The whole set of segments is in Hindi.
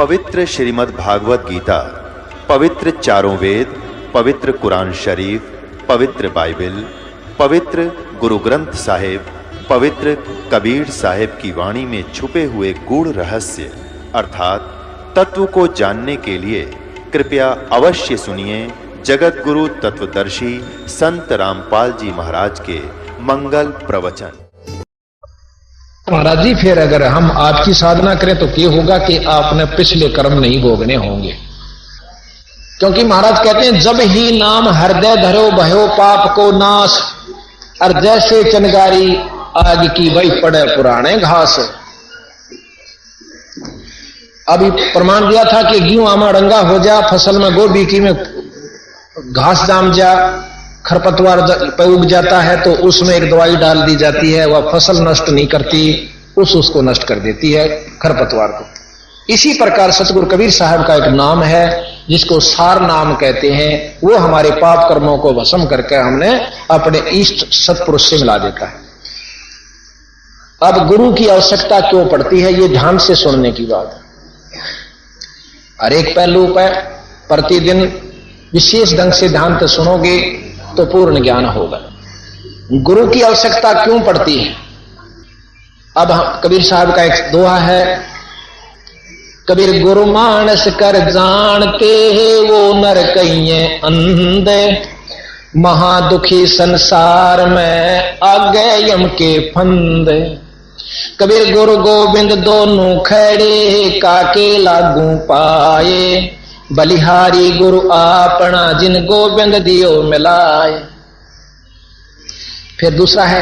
पवित्र श्रीमद् भागवत गीता, पवित्र चारों वेद, पवित्र कुरान शरीफ, पवित्र बाइबल, पवित्र गुरु ग्रंथ साहिब, पवित्र कबीर साहिब की वाणी में छुपे हुए गूढ़ रहस्य अर्थात तत्व को जानने के लिए कृपया अवश्य सुनिए जगत गुरु तत्वदर्शी संत रामपाल जी महाराज के मंगल प्रवचन। महाराज जी, फिर अगर हम आपकी साधना करें तो क्या होगा कि आपने पिछले कर्म नहीं भोगने होंगे। क्योंकि महाराज कहते हैं, जब ही नाम हृदय धरो भयो पाप को नाश, और जैसे चनगारी आग की वही पड़े पुराने घास। अभी प्रमाण दिया था कि गेहूं आमा रंगा हो जा, फसल में गोभी की में घास जाम जा, खरपतवार पे उग जाता है तो उसमें एक दवाई डाल दी जाती है, वह फसल नष्ट नहीं करती, उसको नष्ट कर देती है खरपतवार को। इसी प्रकार सतगुरु कबीर साहब का एक नाम है जिसको सार नाम कहते हैं, वो हमारे पाप कर्मों को भस्म करके हमने अपने इष्ट सतपुरुष से मिला देता है। अब गुरु की आवश्यकता क्यों पड़ती है, ये ध्यान से सुनने की बात है। हर एक पहलू पर प्रतिदिन विशेष ढंग से ध्यान से सुनोगे तो पूर्ण ज्ञान होगा। गुरु की आवश्यकता क्यों पड़ती है? अब कबीर साहब का एक दोहा है, कबीर गुरु मानस कर जानते वो नर कहिए अंधे, महादुखी संसार में आगे यम के फंदे। कबीर गुरु गोविंद दोनों खड़े काके लागू पाए, बलिहारी गुरु आपना जिन गोविंद दियो मिलाए। फिर दूसरा है,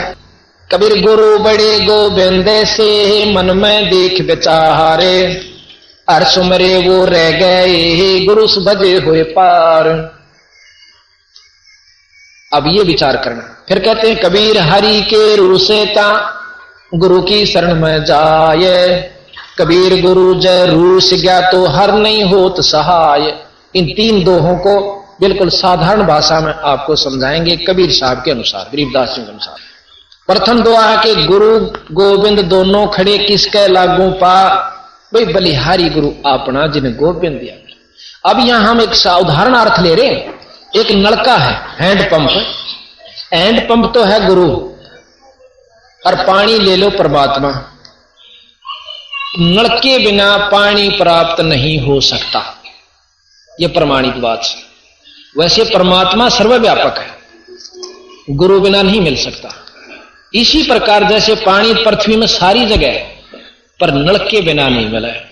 कबीर गुरु बड़े गोविंद से मन में देख विचारे, हर सुमरे वो रह गए गुरु भजे हुए पार। अब ये विचार करना। फिर कहते हैं, कबीर हरि के रूसे ता गुरु की शरण में जाए, कबीर गुरु जय रूस गया तो हर नहीं होत सहाय। इन तीन दोहों को बिल्कुल साधारण भाषा में आपको समझाएंगे कबीर साहब के अनुसार, गरीबदास जी के अनुसार। प्रथम दोहा है कि गुरु गोविंद दोनों खड़े किसके लागू पा, भाई बलिहारी गुरु अपना जिन गोविंद दिया। अब यहां हम एक उदाहरण अर्थ ले रहे हैं। एक नलका है, हैंडपंप। हैंडपंप तो है गुरु, और पानी ले लो परमात्मा। नल के बिना पानी प्राप्त नहीं हो सकता, यह प्रमाणित बात है। वैसे परमात्मा सर्वव्यापक है, गुरु बिना नहीं मिल सकता। इसी प्रकार जैसे पानी पृथ्वी में सारी जगह है, पर नल के बिना नहीं मिला है।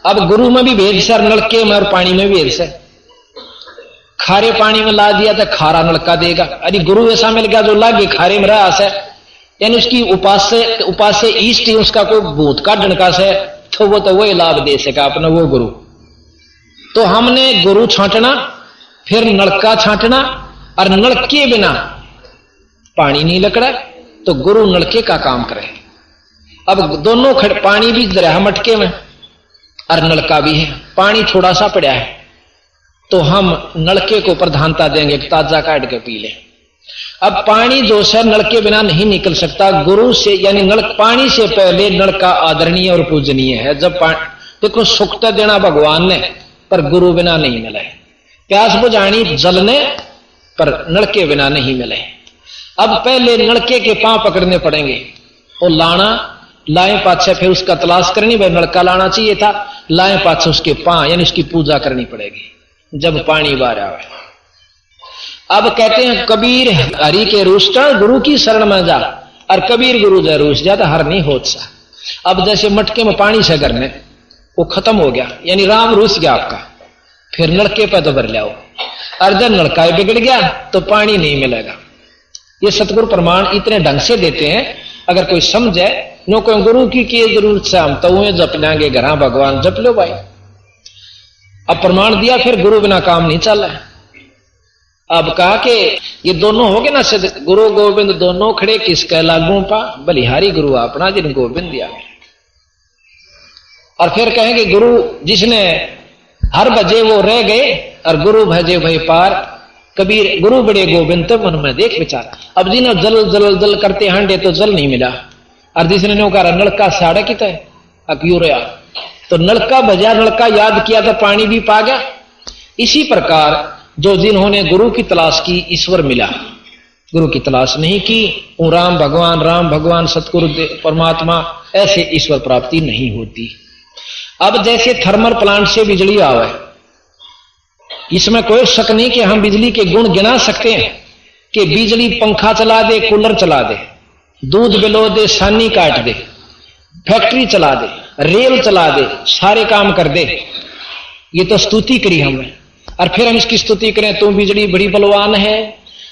अब गुरु में भी भेद से, नलके में और पानी में भी भेद से। खारे पानी में ला दिया तो खारा नलका देगा, अरे गुरु ऐसा मिल गया जो लागे खारे में रहा है, यानी उसकी उपास्य ईष्ट ही उसका कोई भूत का डनका से, तो वो तो वही लाभ दे सका अपना वो गुरु। तो हमने गुरु छांटना, फिर नलका छांटना, और नलके बिना पानी नहीं लकड़ा, तो गुरु नलके का काम करे। अब दोनों पानी भी दरिया मटके में और नलका भी है, पानी थोड़ा सा पड़ा है तो हम नलके को प्रधानता देंगे, ताजा काट के पी ले। अब पानी जो है नलके बिना नहीं निकल सकता, गुरु से यानी पानी से पहले नलका आदरणीय और पूजनीय है। जब देखो सुख तो देना भगवान ने, पर गुरु बिना नहीं मिले। प्यास बुझानी जल ने, पर नलके बिना नहीं मिले। अब पहले नलके के पांव पकड़ने पड़ेंगे, वो लाना लाए पाछे, फिर उसका तलाश करनी, भाई नलका लाना चाहिए था, लाए पाछे उसके पांव, यानी उसकी पूजा करनी पड़ेगी जब पानी बाहर आवे। अब कहते हैं, कबीर हरि के रूष्टा गुरु की शरण में जा, और कबीर गुरु जय रूस जा तो हर नहीं होत सा। अब जैसे मटके में पानी से करने वो खत्म हो गया, यानी राम रूस गया आपका, फिर नलके पे तो भर लाओ, और जब नलका बिगड़ गया तो पानी नहीं मिलेगा। ये सतगुरु प्रमाण इतने ढंग से देते हैं, अगर कोई समझे नो कोई गुरु की जरूरत से हम तो जप लेंगे घर, भगवान जप लो भाई। अब प्रमाण दिया, फिर गुरु बिना काम नहीं चल रहा। अब कहा कि ये दोनों हो गए ना, गुरु गोविंद दोनों खड़े किसके लागू पा, बलिहारी गुरु अपना जिन गोविंद दिया। और फिर कहेंगे गुरु जिसने हर भजे वो रह गए, और गुरु भजे भय पार। कबीर गुरु बड़े गोविंद तो मन में देख विचार। अब जिन्हें जल जल जल करते हांडे तो जल नहीं मिला, और जिसने नौका नलका साड़ा की तय अक्यूर तो नलका भजा, नलका याद किया तो पानी भी पा गया। इसी प्रकार जो जिन्होंने गुरु की तलाश की, ईश्वर मिला। गुरु की तलाश नहीं की, वो राम भगवान सतगुरु परमात्मा, ऐसे ईश्वर प्राप्ति नहीं होती। अब जैसे थर्मल प्लांट से बिजली आवे, इसमें कोई शक नहीं कि हम बिजली के गुण गिना सकते हैं कि बिजली पंखा चला दे, कूलर चला दे, दूध बिलो दे, सानी काट दे, फैक्ट्री चला दे, रेल चला दे, सारे काम कर दे। ये तो स्तुति करी हमने, और फिर हम इसकी स्तुति करें, तू बिजली बड़ी बलवान है,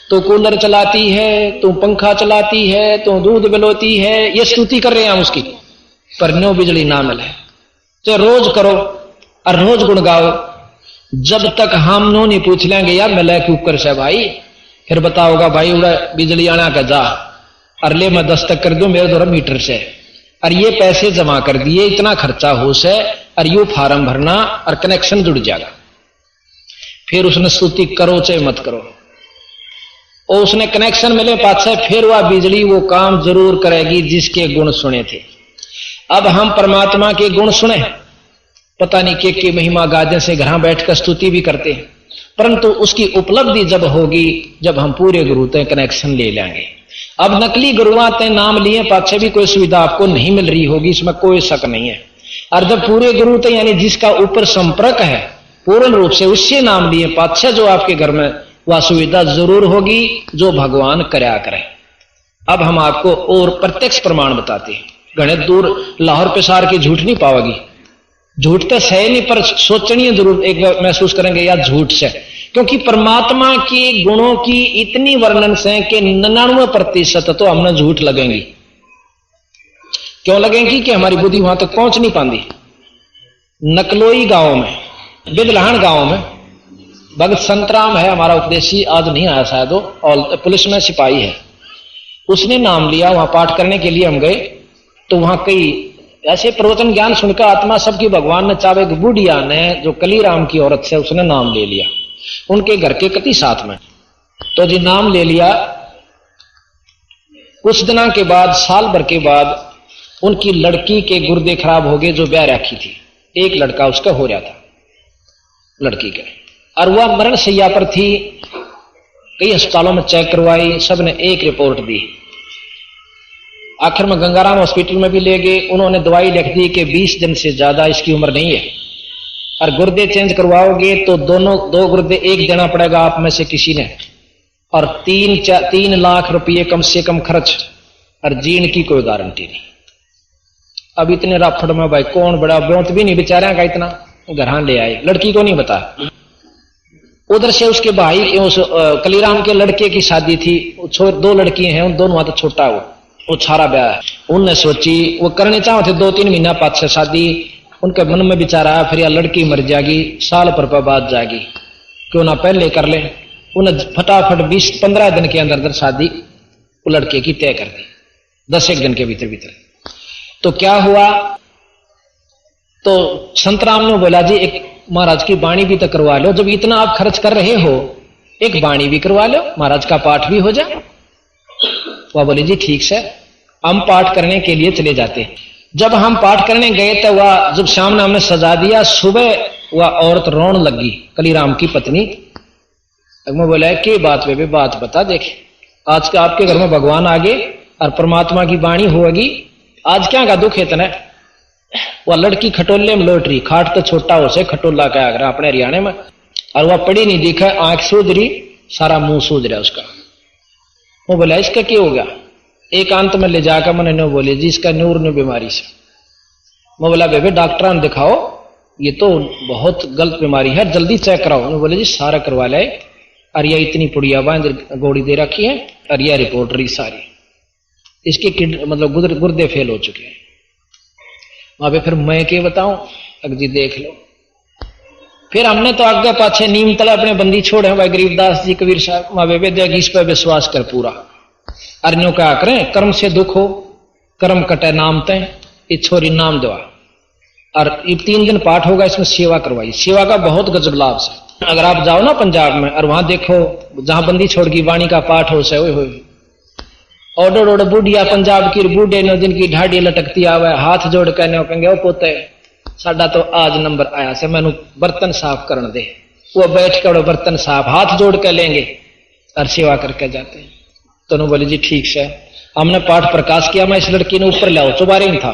तो कूलर चलाती है, तो पंखा चलाती है, तो दूध बिलोती है, ये स्तुति कर रहे हैं हम उसकी। पर नो बिजली ना मिले तो रोज करो और रोज गुण गाओ, जब तक हम नो नहीं पूछ लेंगे यार मिले क्यों कर से भाई, फिर बताओगा भाई उड़ा बिजली आना का जा, और ले मैं दस्तक कर दूं मेरे द्वारा मीटर से, और ये पैसे जमा कर दिए, इतना खर्चा हो से, और यू फार्म भरना और कनेक्शन जुड़ जाएगा। फिर उसने स्तुति करो चाहे मत करो, और उसने कनेक्शन मिले पाछे, फिर वह बिजली वो काम जरूर करेगी जिसके गुण सुने थे। अब हम परमात्मा के गुण सुने, पता नहीं के महिमा गादे से घर बैठकर स्तुति भी करते हैं, परंतु उसकी उपलब्धि जब होगी जब हम पूरे गुरु तय कनेक्शन ले लेंगे। अब नकली गुरुआ तय नाम लिए पाछे भी कोई सुविधा आपको नहीं मिल रही होगी, इसमें कोई शक नहीं है। और जब पूरे गुरु तय यानी जिसका ऊपर संपर्क है पूर्ण रूप से, उससे नाम लिए पाछे जो आपके घर में वह सुविधा जरूर होगी जो भगवान करया करे। अब हम आपको और प्रत्यक्ष प्रमाण बताते हैं। घने दूर लाहौर पेशार की झूठ नहीं पाओगी, झूठ तो सही नहीं पर सोचनी जरूर एक महसूस करेंगे या झूठ से, क्योंकि परमात्मा के गुणों की इतनी वर्णन से कि 99% तो हमने झूठ लगेंगी। क्यों लगेंगी कि हमारी बुद्धि वहां तक पहुंच नहीं पाती। नकलोई गांव में, बिदलहन गांव में भगत संतराम है हमारा उपदेशी, आज नहीं आया शायद वो, और पुलिस में सिपाही है, उसने नाम लिया। वहां पाठ करने के लिए हम गए तो वहां कई ऐसे प्रवचन ज्ञान सुनकर आत्मा सबकी भगवान ने चावे, बुढ़िया ने जो कलीराम की औरत से उसने नाम ले लिया, उनके घर के कति साथ में, तो जी नाम ले लिया। कुछ दिनों के बाद, साल भर के बाद, उनकी लड़की के गुर्दे खराब हो गए जो ब्याह रखी थी। एक लड़का उसका हो रहा था लड़की के, और वह मरण शैया पर थी। कई अस्पतालों में चेक करवाई, सबने एक रिपोर्ट दी। आखिर में गंगाराम हॉस्पिटल में भी ले गए, उन्होंने दवाई लिख दी कि 20 दिन से ज्यादा इसकी उम्र नहीं है, और गुर्दे चेंज करवाओगे तो दो गुर्दे एक देना पड़ेगा आप में से किसी ने, और 3 लाख रुपये कम से कम खर्च, और जीण की कोई गारंटी नहीं। अब इतने राफड़ में भाई कौन बड़ा ब्योंत भी नहीं बेचारा का, इतना घर ले आए, लड़की को नहीं बता। उधर से उसके भाई उस कलीराम के लड़के की शादी थी, 2 लड़कियां हैं, उन दोनों तो छोटा वो छारा ब्याह है। उनने सोची वो करने चाहो थे 2-3 महीना पाछे शादी, उनके मन में विचार आया फिर यह लड़की मर जाएगी, साल पर बाद जाएगी, क्यों ना पहले कर ले। उन्हें फटाफट 20-15 दिन के अंदर शादी वो लड़के की तय कर दी, 10-1 दिन के भीतर। तो क्या हुआ, तो संतराम ने बोला जी एक महाराज की वाणी भी तो करवा लो, जब इतना आप खर्च कर रहे हो एक वाणी भी करवा लो, महाराज का पाठ भी हो जाए। वह बोले जी ठीक से, हम पाठ करने के लिए चले जाते। जब हम पाठ करने गए तो वह जब शाम ने हमने सजा दिया, सुबह वह औरत रोने लगी, कलीराम की पत्नी। मैं बोला कि बात पे बात बता, देखे आज का आपके घर में भगवान आ गए और परमात्मा की वाणी होगी, आज क्या का दुख है इतना। वह लड़की खटोले में लौट रही, खाट तो छोटा हो से खटोला का आगरा अपने हरियाणा में, और वह पढ़ी नहीं दिखा, आंख सूझ रही, सारा मुंह सूझ रहा उसका। वो बोला इसका क्या होगा, एकांत में ले जाकर मैंने नो बोले जी इसका नूर ने बीमारी से। मैं बोला बेबे डॉक्टर ने दिखाओ, ये तो बहुत गलत बीमारी है, जल्दी चेक कराओ। मैं बोले जी सारा करवा ले, और यह इतनी पुड़िया बांध गोड़ी दे रखी है, और यह रिपोर्ट रही सारी, इसके मतलब गुर्दे फेल हो चुके हैं। वहां पे फिर मैं क्या बताऊं, अगजी देख लो। फिर हमने तो आगे पाछे नीम तला अपने बंदी छोड़े भाई गरीबदास जी कबीर साहब, माँ बेबे देख इस पर विश्वास कर पूरा, अर्नियों क्या करें, कर्म से दुख हो कर्म कटे नाम तय, ये छोरी नाम दवा। और ये 3 दिन पाठ होगा, इसमें सेवा करवाई, सेवा का बहुत गजब लाभ से। अगर आप जाओ ना पंजाब में और वहां देखो जहां बंदी छोड़ की वाणी का पाठ हो से ओडो बुढ़िया पंजाब की बूढ़े ने जिनकी ढाडी लटकती आवे, हाथ जोड़ कहने कहेंगे ओ पोते साडा तो आज नंबर आया से मैनू बर्तन साफ करने दे। वो बैठ कर बर्तन साफ हाथ जोड़ कर लेंगे और सेवा करके जाते हैं। तो बोले जी ठीक से हमने पाठ प्रकाश किया, मैं इस लड़की ने ऊपर लाओ, चुबारे नहीं था।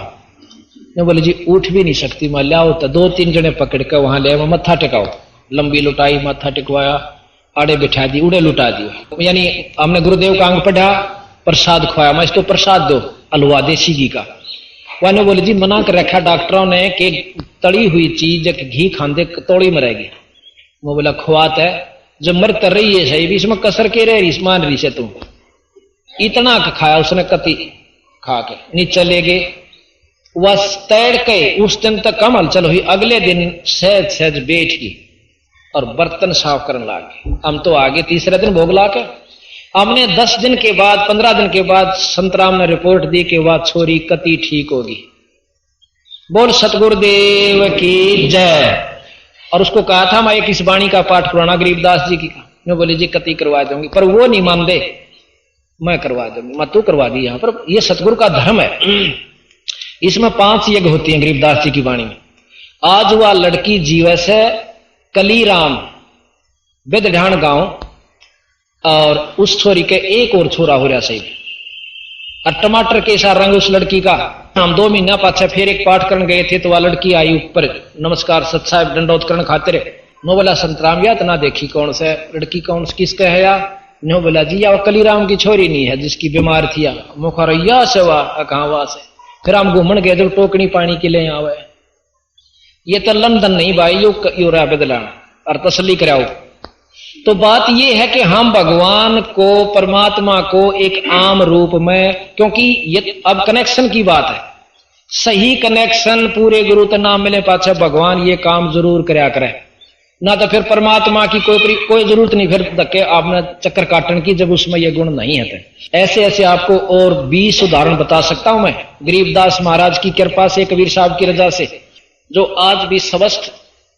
ने बोले जी उठ भी नहीं सकती, मैं लाओ तो 2-3 जने पकड़ कर वहां ले, मत्था टिकाओ, लंबी लुटाई, माथा टिकवाया, आड़े बिठा दी, उड़े लुटा दिया। यानी हमने गुरुदेव का अंग पढ़ा, प्रसाद खुआया, मैं इसको प्रसाद दो हलवा देसी घी का। वह बोले जी मना कर रखा डॉक्टरों ने कि तड़ी हुई चीज घी खांदे तोड़ी मरेगी। वो बोला खुआत है, जब मर कर रही है सही भी, इसमें कसर के रह रही मान रही से तुम। इतना खाया उसने कति खा के नीचे ले गए। वह तैर के उस दिन तक कम हलचल हुई, अगले दिन सहज सहज बैठ गई और बर्तन साफ करने लगे। हम तो आगे तीसरे दिन भोग ला के हमने 10 दिन के बाद 15 दिन के बाद संतराम ने रिपोर्ट दी कि वह छोरी कति ठीक होगी। बोल सतगुरुदेव की जय। और उसको कहा था मैं एक इस वाणी का पाठ करवाना गरीबदास जी की। मैं बोले जी कति करवा दूंगी, पर वो नहीं मान दे, मैं करवा दूंगी। मैं तू करवा दी। यहां पर यह सतगुरु का धर्म है। इसमें 5 यज्ञ होती हैं गरीबदास जी की वाणी में। आज वह लड़की जीवे से कलीराम बेदढाण गांव, और उस छोरी के एक और छोरा हो रहा सही। और टमाटर के सा रंग उस लड़की का। हम 2 महीना पाछे फिर एक पाठ करने गए थे तो वह लड़की आई ऊपर, नमस्कार सत साहब दंडोत करने खातिर। नो बोला संतराम या तना देखी कौन से लड़की, कौन किसका है या? नो बोला जी या कलीराम की छोरी नहीं है जिसकी बीमार थी, मुखरैया से वाह कहां वहां से। फिर हम घूमन गए जब टोकनी पानी के लिए आवे, ये तो लंदन नहीं भाई, यो रहा बदलाना और तसली कराओ। तो बात यह है कि हम भगवान को, परमात्मा को एक आम रूप में, क्योंकि ये अब कनेक्शन की बात है, सही कनेक्शन पूरे गुरु तो नाम मिले पाछे भगवान ये काम जरूर कराया करे, ना तो फिर परमात्मा की कोई जरूरत नहीं फिर धक्के आपने चक्कर काटने की जब उसमें ये गुण नहीं है। ऐसे ऐसे आपको और 20 उदाहरण बता सकता हूं मैं गरीबदास महाराज की कृपा से, कबीर साहब की रजा से, जो आज भी स्वस्थ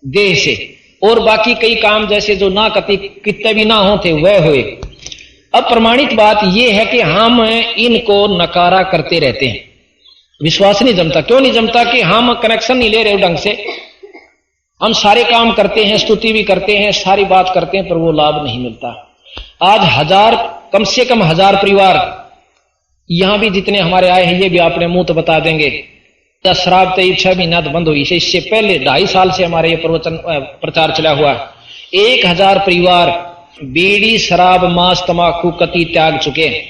देह से, और बाकी कई काम जैसे जो ना कितने भी ना होते वह हुए। अब प्रमाणित बात यह है कि हम इनको नकारा करते रहते हैं, विश्वास नहीं जमता। क्यों नहीं जमता? कि हम कनेक्शन नहीं ले रहे ढंग से। हम सारे काम करते हैं, स्तुति भी करते हैं, सारी बात करते हैं, पर वो लाभ नहीं मिलता। आज कम से कम 1000 परिवार यहां भी जितने हमारे आए हैं ये भी अपने मुंह तो बता देंगे, शराब तो 6 महीना तो बंद हुई से, इससे पहले 2.5 साल से हमारे ये प्रचार चला हुआ है। 1000 परिवार बीड़ी शराब मांस तमाकू कति त्याग चुके हैं।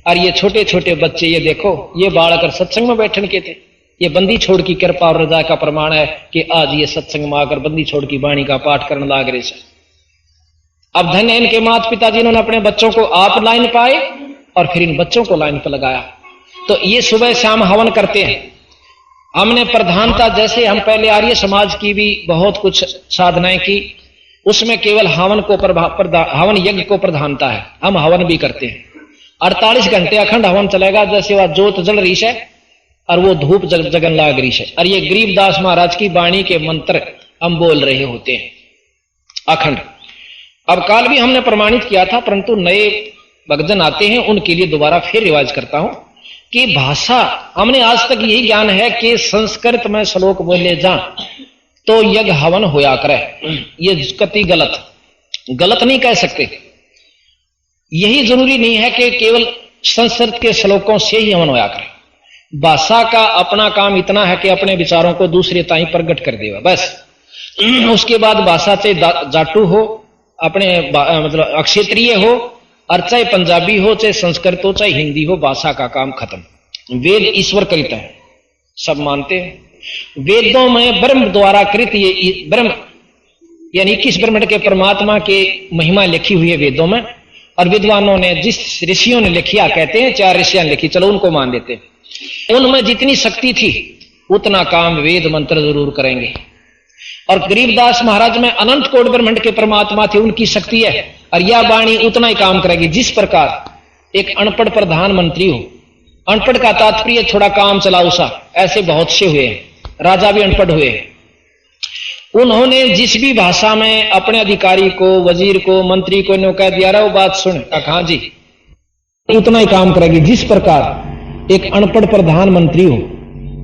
और ये छोटे छोटे बच्चे, ये देखो, ये बालक और सत्संग में बैठने के थे, ये बंदी छोड़ की कृपा और रजा का प्रमाण है कि आज ये सत्संग में आकर बंदी छोड़ की वाणी का पाठ करने लाग रहे से। अब धन्य इनके माता पिता जिन्होंने अपने बच्चों को आप लाइन पाए और फिर इन बच्चों को लाइन पर लगाया। तो ये सुबह शाम हवन करते हैं। हमने प्रधानता, जैसे हम पहले आर्य समाज की भी बहुत कुछ साधनाएं की, उसमें केवल हवन को हवन यज्ञ को प्रधानता है। हम हवन भी करते हैं, 48 घंटे अखंड हवन चलेगा, जैसे वह जोत जल रही है और वो धूप जगन लाग रही है। और ये गरीबदास महाराज की वाणी के मंत्र हम बोल रहे होते हैं अखंड। अब काल भी हमने प्रमाणित किया था, परंतु नए भक्तजन आते हैं उनके लिए दोबारा फिर रिवाज करता हूं कि भाषा, हमने आज तक यही ज्ञान है कि संस्कृत में श्लोक बोले जा तो यज्ञ हवन होया करे। ये कति गलत नहीं कह सकते। यही जरूरी नहीं है कि केवल संस्कृत के श्लोकों से ही हवन होया करे। भाषा का अपना काम इतना है कि अपने विचारों को दूसरे ताई प्रकट कर देगा, बस। उसके बाद भाषा चाहे जाटू हो, अपने मतलब अक्षेत्रीय हो, और चाहे पंजाबी हो, चाहे संस्कृत हो, चाहे हिंदी हो, भाषा का काम खत्म। वेद ईश्वर कृत है, सब मानते हैं। वेदों में ब्रह्म द्वारा कृत, ये ब्रह्म यानी 21 ब्रह्मांड के परमात्मा के महिमा लिखी हुई है वेदों में। और विद्वानों ने, जिस ऋषियों ने लिखिया, कहते हैं 4 ऋषियां लिखी, चलो उनको मान लेते हैं। उनमें जितनी शक्ति थी उतना काम वेद मंत्र जरूर करेंगे। और गरीबदास महाराज में अनंत कोटि ब्रह्मांड के परमात्मा थे, उनकी शक्ति है, और यह वाणी उतना ही काम करेगी। जिस प्रकार एक अनपढ़ प्रधानमंत्री हो, अनपढ़ का तात्पर्य थोड़ा काम चलाओ सा, ऐसे बहुत से हुए हैं, राजा भी अनपढ़ हुए हैं। उन्होंने जिस भी भाषा में अपने अधिकारी को, वजीर को, मंत्री को ने कह दिया, वो बात सुन, हाँ जी, उतना ही काम करेगी। जिस प्रकार एक अनपढ़ प्रधानमंत्री हो,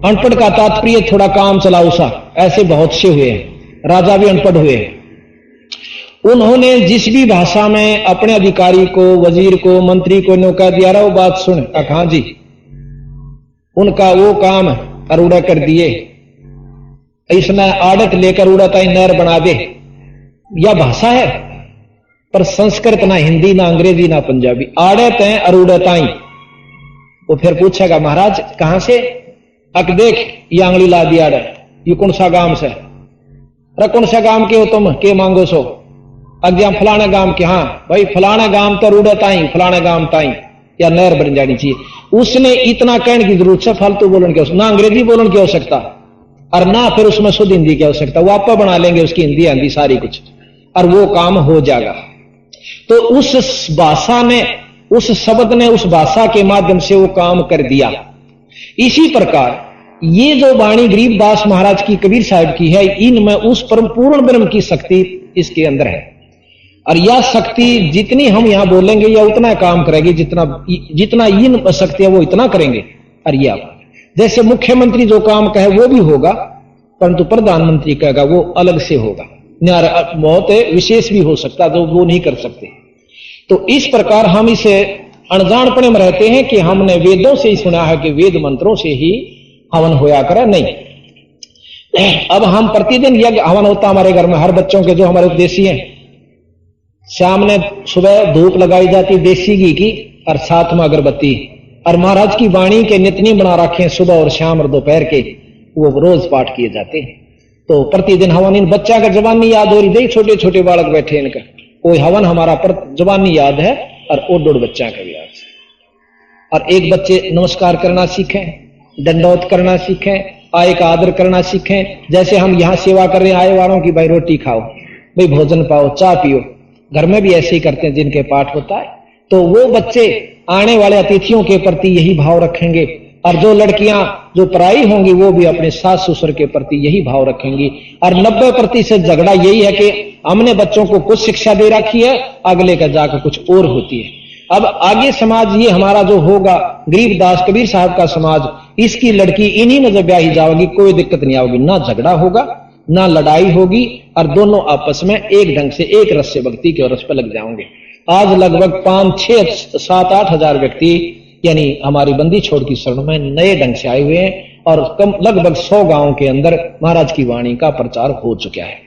अनपढ़ का तात्पर्य थोड़ा काम चलाऊ सा, ऐसे बहुत से हुए हैं, राजा भी अनपढ़ हुए हैं। उन्होंने जिस भी भाषा में अपने अधिकारी को, वजीर को, मंत्री को नौका दिया रहा, वो बात सुन, हाँ जी, उनका वो काम अरूड़ा कर दिए, इसने आड़त लेकर उड़ाता नहर बना दे। यह भाषा है, पर संस्कृत ना हिंदी ना अंग्रेजी ना पंजाबी, आड़त है अरूड़ताई। वो फिर पूछेगा महाराज कहां से? अक देख ये आंगली ला दिया, ये कौन सा गांव से? अरे कौन सा गांव के हो तुम, के मांगो सो? अग्जा फलाना गांव के। हाँ भाई फलाना गांव तो रूढ़ताई, फलाना गांव ताई, या नहर बन जानी चाहिए। उसने इतना कहने की जरूरत है, फालतू बोलन की ना अंग्रेजी बोलन की आवश्यकता और ना फिर उसमें शुद्ध हिंदी की आवश्यकता। वो आप बना लेंगे उसकी हिंदी आंधी सारी कुछ, और वो काम हो जाएगा। तो उस भाषा ने, उस शब्द ने उस भाषा के माध्यम से वो काम कर दिया। इसी प्रकार ये जो वाणी गरीबदास महाराज की, कबीर साहब की है, इनमें उस परम पूर्ण ब्रह्म की शक्ति इसके अंदर है। और यह शक्ति जितनी हम यहां बोलेंगे यह उतना काम करेगी, जितना इन शक्ति है वो इतना करेंगे। और यह जैसे मुख्यमंत्री जो काम कहे वो भी होगा, परंतु प्रधानमंत्री कहेगा वो अलग से होगा, बहुत विशेष भी हो सकता जो वो नहीं कर सकते। तो इस प्रकार हम इसे अनजानपने में रहते हैं कि हमने वेदों से ही सुना है कि वेद मंत्रों से ही हवन होया करे। नहीं, अब हम प्रतिदिन यज्ञ हवन होता हमारे घर में, हर बच्चों के जो हमारे उपदेशी हैं, शाम ने सुबह धूप लगाई जाती देसी घी की और साथ में अगरबत्ती, और महाराज की वाणी के नितनी बना रखे हैं सुबह और शाम और दोपहर के, वो रोज पाठ किए जाते हैं। तो प्रतिदिन हवन, इन बच्चा का जवानी याद हो रही थी, छोटे छोटे बालक बैठे इनका, कोई हवन हमारा पर जवानी याद है और और दो बच्चा का भी याद है। और एक बच्चे नमस्कार करना सीखें, दंडौत करना सीखें, आय का आदर करना सीखें। जैसे हम यहां सेवा कर रहे हैं आए वालों की, भाई रोटी खाओ, भाई भोजन पाओ, चाय पियो, घर में भी ऐसे ही करते हैं जिनके पाठ होता है। तो वो बच्चे आने वाले अतिथियों के प्रति यही भाव रखेंगे, और जो लड़कियां जो पराई होंगी वो भी अपने सास ससुर के प्रति यही भाव रखेंगी। और 90% झगड़ा यही है कि हमने बच्चों को कुछ शिक्षा दे रखी है, अगले का जाकर कुछ और होती है। अब आगे समाज ये हमारा जो होगा गरीबदास कबीर साहब का समाज, इसकी लड़की इन्हीं में जब ब्याही जाओगी कोई दिक्कत नहीं आएगी, ना झगड़ा होगा ना लड़ाई होगी, और दोनों आपस में एक ढंग से एक रस से भक्ति के रस पर लग जाओगे। आज लगभग 5, 6, 7, 8 हजार व्यक्ति यानी हमारी बंदी छोड़ की शरण में नए ढंग से आए हुए हैं, और लगभग 100 गांवों के अंदर महाराज की वाणी का प्रचार हो चुका है।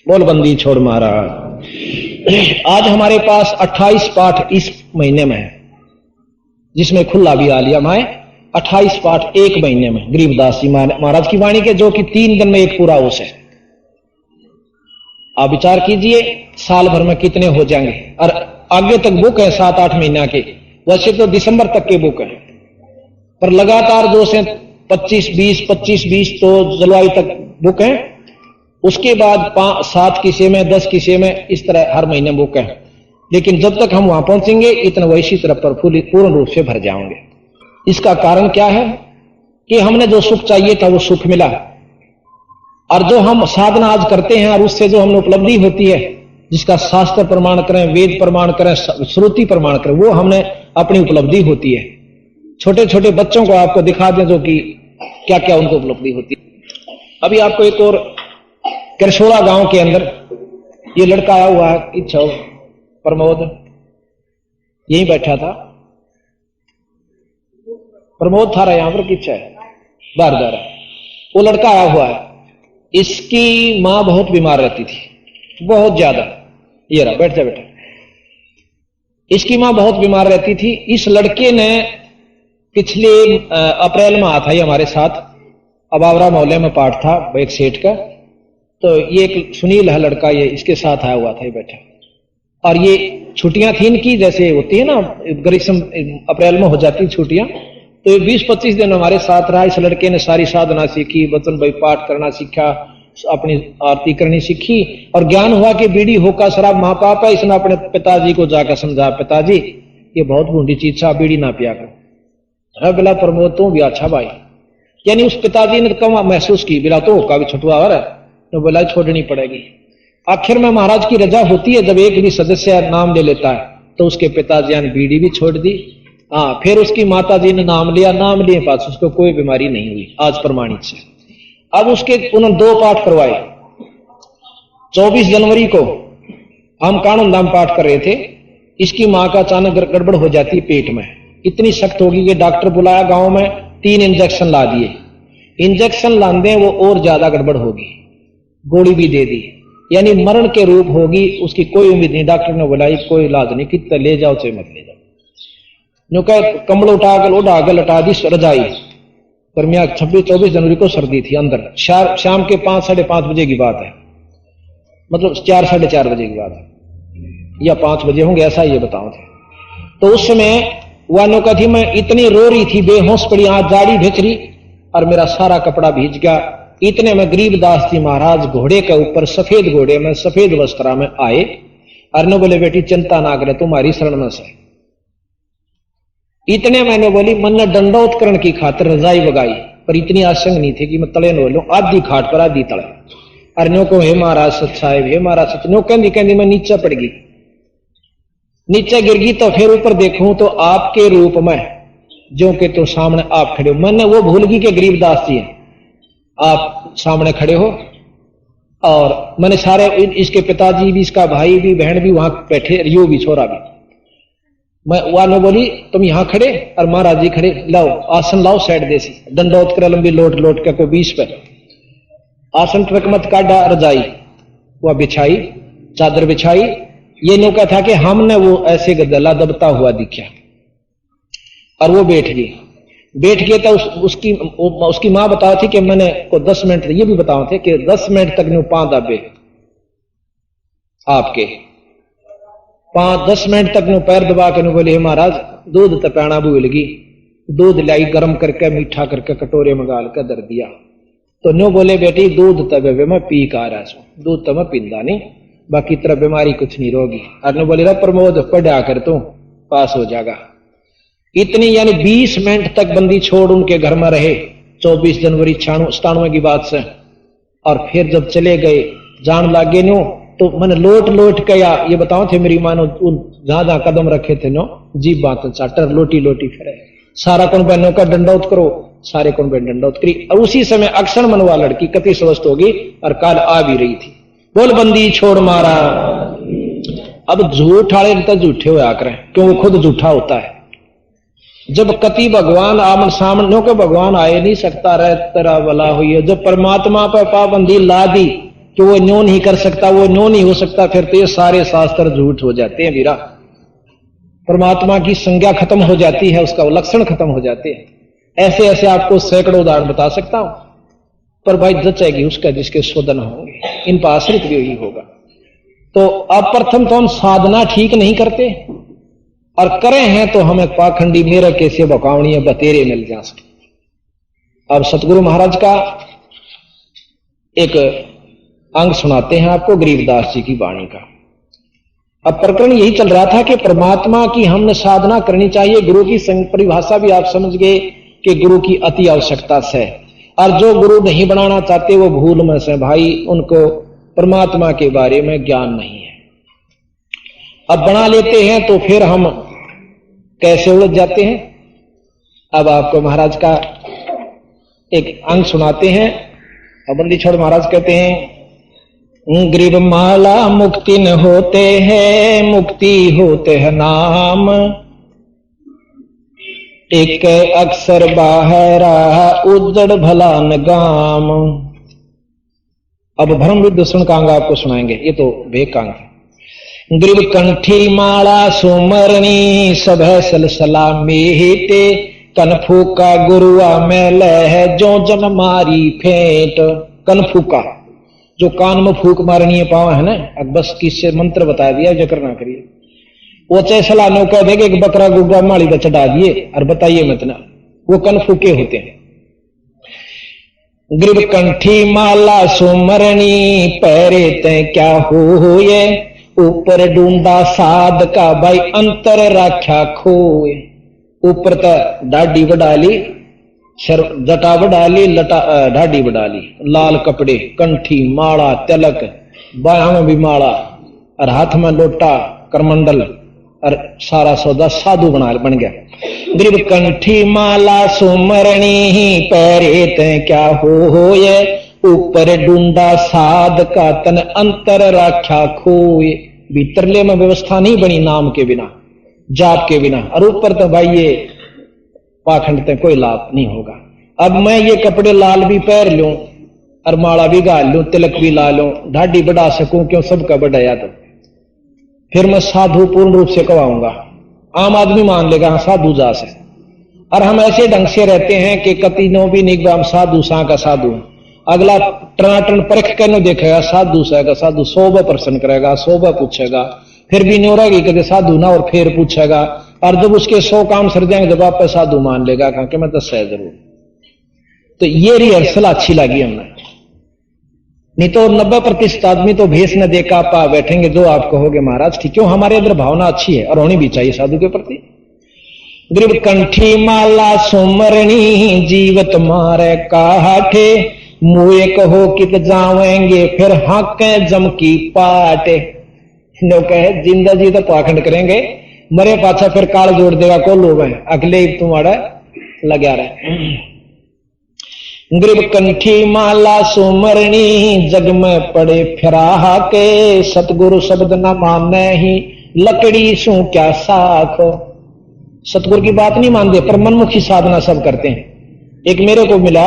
बोल बंदी छोड़ महाराज। आज हमारे पास 28 पाठ इस महीने में है, जिसमें खुला भी आ लिया माए 28 पाठ एक महीने में गरीबदास जी महाराज की वाणी के, जो कि 3 दिन में एक पूरा होश है। आप विचार कीजिए साल भर में कितने हो जाएंगे। और आगे तक बुक है 7-8 महीना के, वैसे तो दिसंबर तक के बुक है, पर लगातार 2 से 25-20 तो जुलाई तक बुक है। उसके बाद 7 किस्से में 10 किस्से में इस तरह हर महीने बुक है। लेकिन जब तक हम वहां पहुंचेंगे इतना वैसी तरह पर पूर्ण रूप से भर जाएंगे। इसका कारण क्या है कि हमने जो सुख चाहिए था वो सुख मिला, और जो हम साधना आज करते हैं और उससे जो हमें उपलब्धि होती है, जिसका शास्त्र प्रमाण करें, वेद प्रमाण करें, श्रुति प्रमाण करें, वो हमने अपनी उपलब्धि होती है। छोटे छोटे बच्चों को आपको दिखा दें जो कि क्या क्या उनको उपलब्धि होती है। अभी आपको एक और करशोड़ा गांव के अंदर ये लड़का आया हुआ है, इच्छा प्रमोद, यही बैठा था, प्रमोद था यहां पर, किच्छा है बार, वो लड़का आया हुआ है। इसकी मां बहुत बीमार रहती थी, बहुत ज्यादा। ये रहा, बैठ जा बेटा। इसकी मां बहुत बीमार रहती थी। इस लड़के ने पिछले अप्रैल में आता है हमारे साथ, अबावरा मोहल्ले में पाठ था एक सेठ का, तो ये एक सुनील है लड़का, ये इसके साथ आया हुआ था, ये बैठा। और ये छुट्टियां थी इनकी, जैसे होती है ना ग्रीष्म अप्रैल में हो जाती छुट्टियां, तो ये 20-25 दिन हमारे साथ रहा। इस लड़के ने सारी साधना सीखी, वचन भाई पाठ करना सीखा, अपनी आरती करनी सीखी, और ज्ञान हुआ कि बीड़ी होका शराब महापाप है। इसने अपने पिताजी को जाकर समझा, पिताजी ये बहुत बूढ़ी चीज है, बीड़ी ना पिया कर। बिला प्रमोद तो भी अच्छा भाई, यानी उस पिताजी ने कम महसूस की, बिला तो होका भी छुटवा है, तो बोला छोड़नी पड़ेगी। आखिर में महाराज की रजा होती है, जब एक भी सदस्य नाम ले लेता है तो उसके पिताजी ने बीड़ी भी छोड़ दी हाँ, फिर उसकी माता जी ने नाम लिया, नाम लिए पास उसको कोई बीमारी नहीं हुई आज प्रमाणित से। अब उसके उन्होंने 2 पाठ करवाए। 24 जनवरी को हम कानून दाम पाठ कर रहे थे, इसकी मां का अचानक गड़बड़ हो जाती है पेट में, इतनी सख्त होगी कि डॉक्टर बुलाया गांव में, 3 इंजेक्शन ला दिए। इंजेक्शन लांदे वो और ज्यादा गड़बड़ होगी, गोली भी दे दी, यानी मरण के रूप होगी, उसकी कोई उम्मीद नहीं। डॉक्टर ने बुलाई, कोई इलाज नहीं, कितना ले जाओ चाहे मत ले जाओ। नो कह कम्बल उठा के लटा दी रजाई। गर्मिया 24 जनवरी को सर्दी थी अंदर, शाम के 5 साढ़े 5 बजे की बात है, मतलब 4 साढ़े 4 बजे की बात है, या 5 बजे होंगे ऐसा ये बताओ थे। तो उस समय वह नौका थी, मैं इतनी रो रही थी, बेहोश पड़ी, आज जाड़ी भिज रही और मेरा सारा कपड़ा भीज गया। इतने में गरीबदास जी महाराज घोड़े के ऊपर, सफेद घोड़े में, सफेद वस्त्रा में आए और ने बोले, बेटी चिंता ना करे, तुम्हारी शरण में से। इतने मैंने बोली, मन ने दंडोत्करण की खातिर रजाई बगाई, पर इतनी आशंक नहीं थी कि मैं तले न लूं, आधी खाट पर आधी तले। अरण्यों को हे महाराज सच साहेब, हे महाराज सच। नो कहती मैं नीचे पड़ गई, नीचे गिर गई तो फिर ऊपर देखूं तो आपके रूप में जो कि तो सामने आप खड़े हो। मैंने वो भूल गई कि गरीबदास जी हैं, आप सामने खड़े हो। और मैंने सारे, इसके पिताजी भी, इसका भाई भी, बहन भी वहां बैठे, रियो भी, छोरा भी। मैं वाले बोली, तुम यहां खड़े और महाराज जी खड़े, लाओ आसन लाओ साइड देसी, दंडोत्कर लंबी लोट लोट के, कोई 20 पे आसन ट्रक मत काटा, रजाई वह बिछाई, चादर बिछाई। ये नौका था कि हमने वो ऐसे गदला दबता हुआ दिखा और वो बैठ गए तो उसकी मां बताओ थी कि मैंने को 10 मिनट, ये भी बताओ थे कि 10 मिनट तक न्यू 5 दबे आपके 5-10 मिनट तक न्यू पैर दबा के न्यू बोले, महाराज दूध तपैना भूल गई, दूध लाई गर्म करके मीठा करके कटोरे में गाल कर दर दिया। तो न्यू बोले, बेटी दूध तबे मैं पी का रहा हूं, दूध तो मैं पींदा नहीं, बाकी तरह बीमारी कुछ नहीं रोगी। और न्यू बोले, प्रमोद पढ़ा कर तू पास हो जाएगा। इतनी यानी 20 मिनट तक बंदी छोड़ उनके घर में रहे, 24 जनवरी 97 की बात से। और फिर जब चले गए, जान लागे न्यू, तो मैंने लोट लोट के, या ये बताओ थे मेरी मानो जहां जहां कदम रखे थे नो, जी बात चाटर लोटी लोटी फिरे, सारा कौन बहनों का दंडौत करो, सारे कौन बहन दंडौत करी। और उसी समय अक्षर मनवा लड़की कति स्वस्थ होगी और काल आ भी रही थी। बोल बंदी छोड़ मारा। अब झूठ वाले तो झूठे होया करें, क्यों वो खुद झूठा होता है। जब कति भगवान आमन सामने के भगवान आए नहीं सकता रह तेरा भला हुई है, जब परमात्मा पर पाबंदी ला दी कि वो न्यो नहीं कर सकता, वो न्यो नहीं हो सकता, फिर तो ये सारे शास्त्र झूठ हो जाते हैं वीरा। परमात्मा की संज्ञा खत्म हो जाती है, उसका लक्षण खत्म हो जाते हैं। ऐसे ऐसे आपको सैकड़ों उदाहरण बता सकता हूं, पर भाई जचेगी उसका जिसके शोधन होंगे, इन पर आश्रित भी यही होगा। तो अब प्रथम तो हम साधना ठीक नहीं करते, और करें हैं तो हमें पाखंडी मेरे कैसे बकावणी बतेरे मिल जा सकते। अब सतगुरु महाराज का एक अंग सुनाते हैं आपको, गरीबदास जी की वाणी का। अब प्रकरण यही चल रहा था कि परमात्मा की हमने साधना करनी चाहिए। गुरु की परिभाषा भी आप समझ गए कि गुरु की अति आवश्यकता से, और जो गुरु नहीं बनाना चाहते वो भूल में से भाई, उनको परमात्मा के बारे में ज्ञान नहीं है। अब बना लेते हैं तो फिर हम कैसे उलझ जाते हैं। अब आपको महाराज का एक अंग सुनाते हैं। बंदी छोड़ महाराज कहते हैं, ग्रीब माला मुक्ति न होते हैं, मुक्ति होते हैं नाम, एक अक्सर बाहरा उजड़ भला न गाम। अब भ्रम विद्वेषण का अंग आपको सुनाएंगे, ये तो भेद का अंग है। ग्रीब कंठी माला सुमरणी, सब सलसला मेटे, कनफूका गुरुआ मेल है जो जन मारी फेंट। कनफूका जो कान में फूक मारनी है पावा है ना, अब बस किससे मंत्र बता दिया जो करना करिए। वो चाहे सलानो कह देगा कि बकरा गुग्गा माली पर चढ़ा दिए और बताइए मत ना, वो कनफूके होते हैं। ग्रीब कंठी माला सुमरणी, पैरे ते क्या हो ये, ऊपर ढूंढा साध का भाई अंतर राख्या खोए। ऊपर तो डाडी बढ़ा ली, जटा बढ़ा ली, ढाडी बढ़ा ली, लाल कपड़े, कंठी माला, तिलक, बाहों में भी माला और हाथ में लोटा करमंडल और सारा सौदा साधु बन गया। ग्रीब कंठी माला सुमरणी पैरे ते क्या हो ये, ऊपर डूंडा साध का तन अंतर राख्या खोए। भीतरले में व्यवस्था नहीं बनी नाम के बिना, जाप के बिना, और ऊपर तो भाई ये पाखंड ते कोई लाभ नहीं होगा। अब मैं ये कपड़े लाल भी पहन लूं और माला भी गाल लूं, तिलक भी ला लूं, ढाडी बढ़ा सकूं, क्यों सबका बढ़ाया तो फिर मैं साधु पूर्ण रूप से कहवाऊंगा। आम आदमी मान लेगा हाँ साधु जा से। और हम ऐसे ढंग से रहते हैं कि कति नो भी निगम साधु सा का साधु, अगला टनाटन परख कर नो देखेगा साधु सा का साधु, 100 प्रश्न करेगा, 100 पूछेगा, फिर भी न्योरा की कदे साधु ना, और फिर पूछेगा, और जब उसके 100 काम सर जाएंगे जब आप साधु मान लेगा कहा कि मैं 10 है जरूर। तो ये रिहर्सल अच्छी लगी हमें। नहीं तो 90% आदमी तो भेष न देखा पा बैठेंगे जो आप कहोगे महाराज ठीक, क्यों हमारे अंदर भावना अच्छी है और होनी भी चाहिए साधु के प्रति। ग्रीब कंठी माला सुमरणी जीवत मारे काठे, मुए कहो कित जावेंगे फिर हाके जम की पाटे। लोग कहे जिंदा जी तो पाखंड करेंगे, मरे पाछा फिर काल जोड़ देगा को लोग है, अगले तुम्हारा लगा रहे। ग्रीब कंठी माला सुमरणी जग में पड़े फिरा के, सतगुरु शब्द न माने ही लकड़ी सू क्या साख। सतगुरु की बात नहीं मानते पर मनमुखी साधना सब करते हैं। एक मेरे को मिला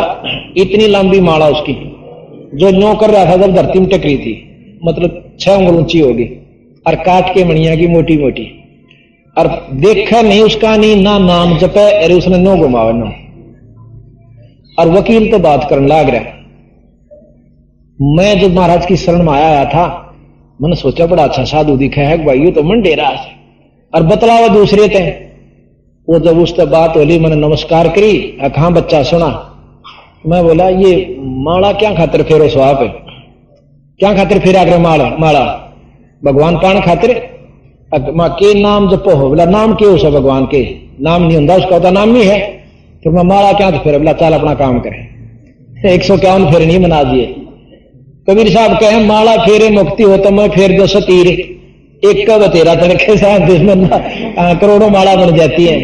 इतनी लंबी माला उसकी, जो न्यो कर रहा था जब धरती में टकरी थी, मतलब 6 उंगल ऊंची होगी, और काट के मणिया की मोटी मोटी, और देखा नहीं उसका नहीं ना नाम जपे, अरे उसने नो घुमावे नो, और वकील तो बात करने लाग रहा। मैं जब महाराज की शरण में आया था मैंने सोचा बड़ा अच्छा साधु दिखा है भाई, तो मन डेरा और बतलावा दूसरे थे। वो जब उससे बात होली मैंने नमस्कार करी, कहा बच्चा सुना, मैं बोला ये माला क्या खातिर फेरो स्वाप है, क्या खातिर फेरा कर माला भगवान पान खातिर के नाम जपो हो। बोला नाम के उस भगवान के नाम नहीं होता, उसका होता नाम नहीं है, तो मैं माला क्या तो फेर। बोला चल अपना काम करें। 151 फेर नहीं बना दिए। कबीर साहब कहे माला फेरे मुक्ति हो तो मैं फेर 200 तीर, एक का बतेरा तरीके से दुश्मन करोड़ों माला बन जाती है।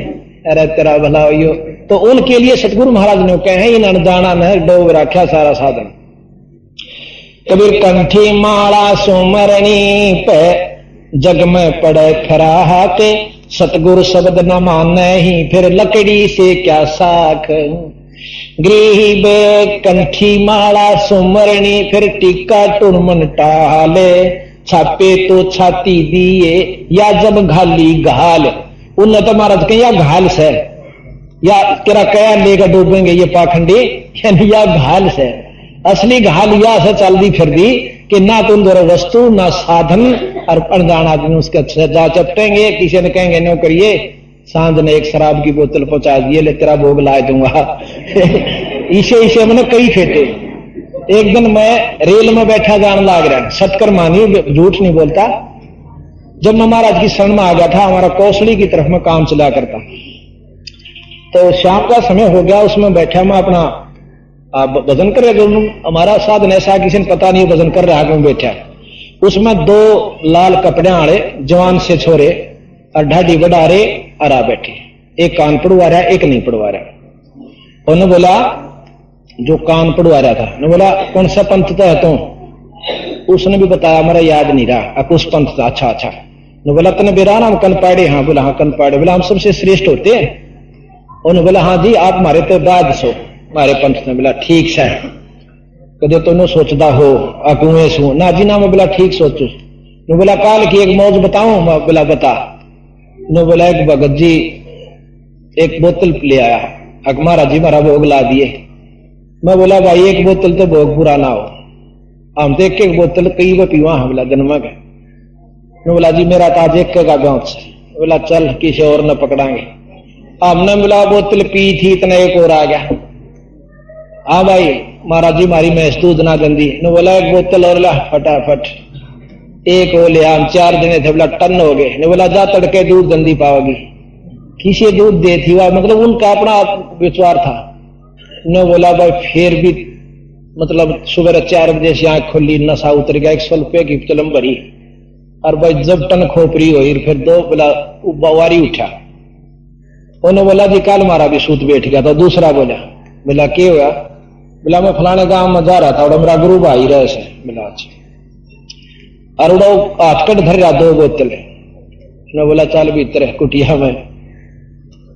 अरे तेरा भला हो। तो उनके लिए सतगुरु महाराज ने कहे इन अनजाना न डोब रखा सारा साधन। कबीर कंठी माला सुमरणी पे जग में पड़े खरा के, सतगुरु शब्द न माने ही फिर लकड़ी से क्या साख। ग्रीब कंठी माला सुमरणी फिर टीका टुरमन टाले, छापे तो छाती दिए या जब घाली घाल। उन्हें तो महाराज कहीं या घाल से या तेरा कया लेकर डूबेंगे ये पाखंडी, यानी या घाल से। असली घाल या से चल दी फिर दी कि ना तुम दोनों वस्तु ना साधन, और अनजान आदमी उसके जा चपटेंगे। किसी ने कहेंगे नो करिए, सांझ ने एक शराब की बोतल पहुंचा दिए, ले तेरा भोग ला दूंगा। इसे मैंने कई फेटे। एक दिन मैं रेल में बैठा जान लाग रहा, सटकर मानी झूठ नहीं बोलता। जब मैं महाराज की शरण में आ गया था, हमारा कौशली की तरफ में काम चला करता, तो शाम का समय हो गया, उसमें बैठा मैं अपना भजन कर रहे। हमारा साधन ऐसा किसी ने पता नहीं भजन कर रहा क्यों बैठा। उसमें 2 लाल कपड़े आड़े जवान से छोरे और ढाडी बढ़ा रहे और आ बैठे, एक कान पड़वा रहा एक नहीं पड़वा रहा। उन्होंने बोला जो कान पड़वा रहा था, ने बोला कौन सा पंथ था तो? उसने भी बताया मेरा याद नहीं रहा, कुछ पंथ था। अच्छा ने बोला तने बेरा नाम कन पाड़े? हाँ। बोला हाँ कन पाड़े। बोला हम सबसे श्रेष्ठ होते हैं? उन्होंने बोला हाँ जी आप हमारे तो बाद सो हमारे पंथ ने। बोला ठीक से कदे तो नो सोचता हो अकुए सू ना जी ना। मैं बोला ठीक सोचू। ने बोला काल की एक मौज बताऊं? मैं बोला बता। ने बोला एक भगत जी एक बोतल ले आया, महाराज जी हमारा भोग ला दिए। मैं बोला भाई एक बोतल तो भोग पूरा ना हो, हम तो एक बोतल कई वो पीवा। हम बोला जन्म का। ने बोला जी मेरा ताज एक का गाँव से। बोला चल किसी और न पकड़ांगे। हमने बोला बोतल पी थी इतना एक और आ गया। हाँ भाई महाराज जी हमारी मैस दूध ना गंदी। ने बोला एक बोतल और ला फटाफट। एक हो लिया, हम 4 दिन थे। बोला टन हो गए। ने बोला जा तड़के दूध गंदी पाओगी। किसी दूध दे थी वह, मतलब उनका अपना विचार था। ने बोला भाई फिर भी मतलब सुबह 4 बजे से आंख खुली, नशा उतर गया, 100 रुपये की चलम भरी। और भाई जब टन खोपरी हुई फिर दो बोला वारी उठा, उन्होंने बोला जी कल मारा भी सूत बैठ गया था। दूसरा बोला क्या हुआ? बोला मैं फलाने गांव में जा रहा था और मेरा गुरु भाई रहे से। बोला अच्छा। और उड़ो हाथ कट धर रहा 2 बोतल। ने बोला चल भीतर कुटिया में।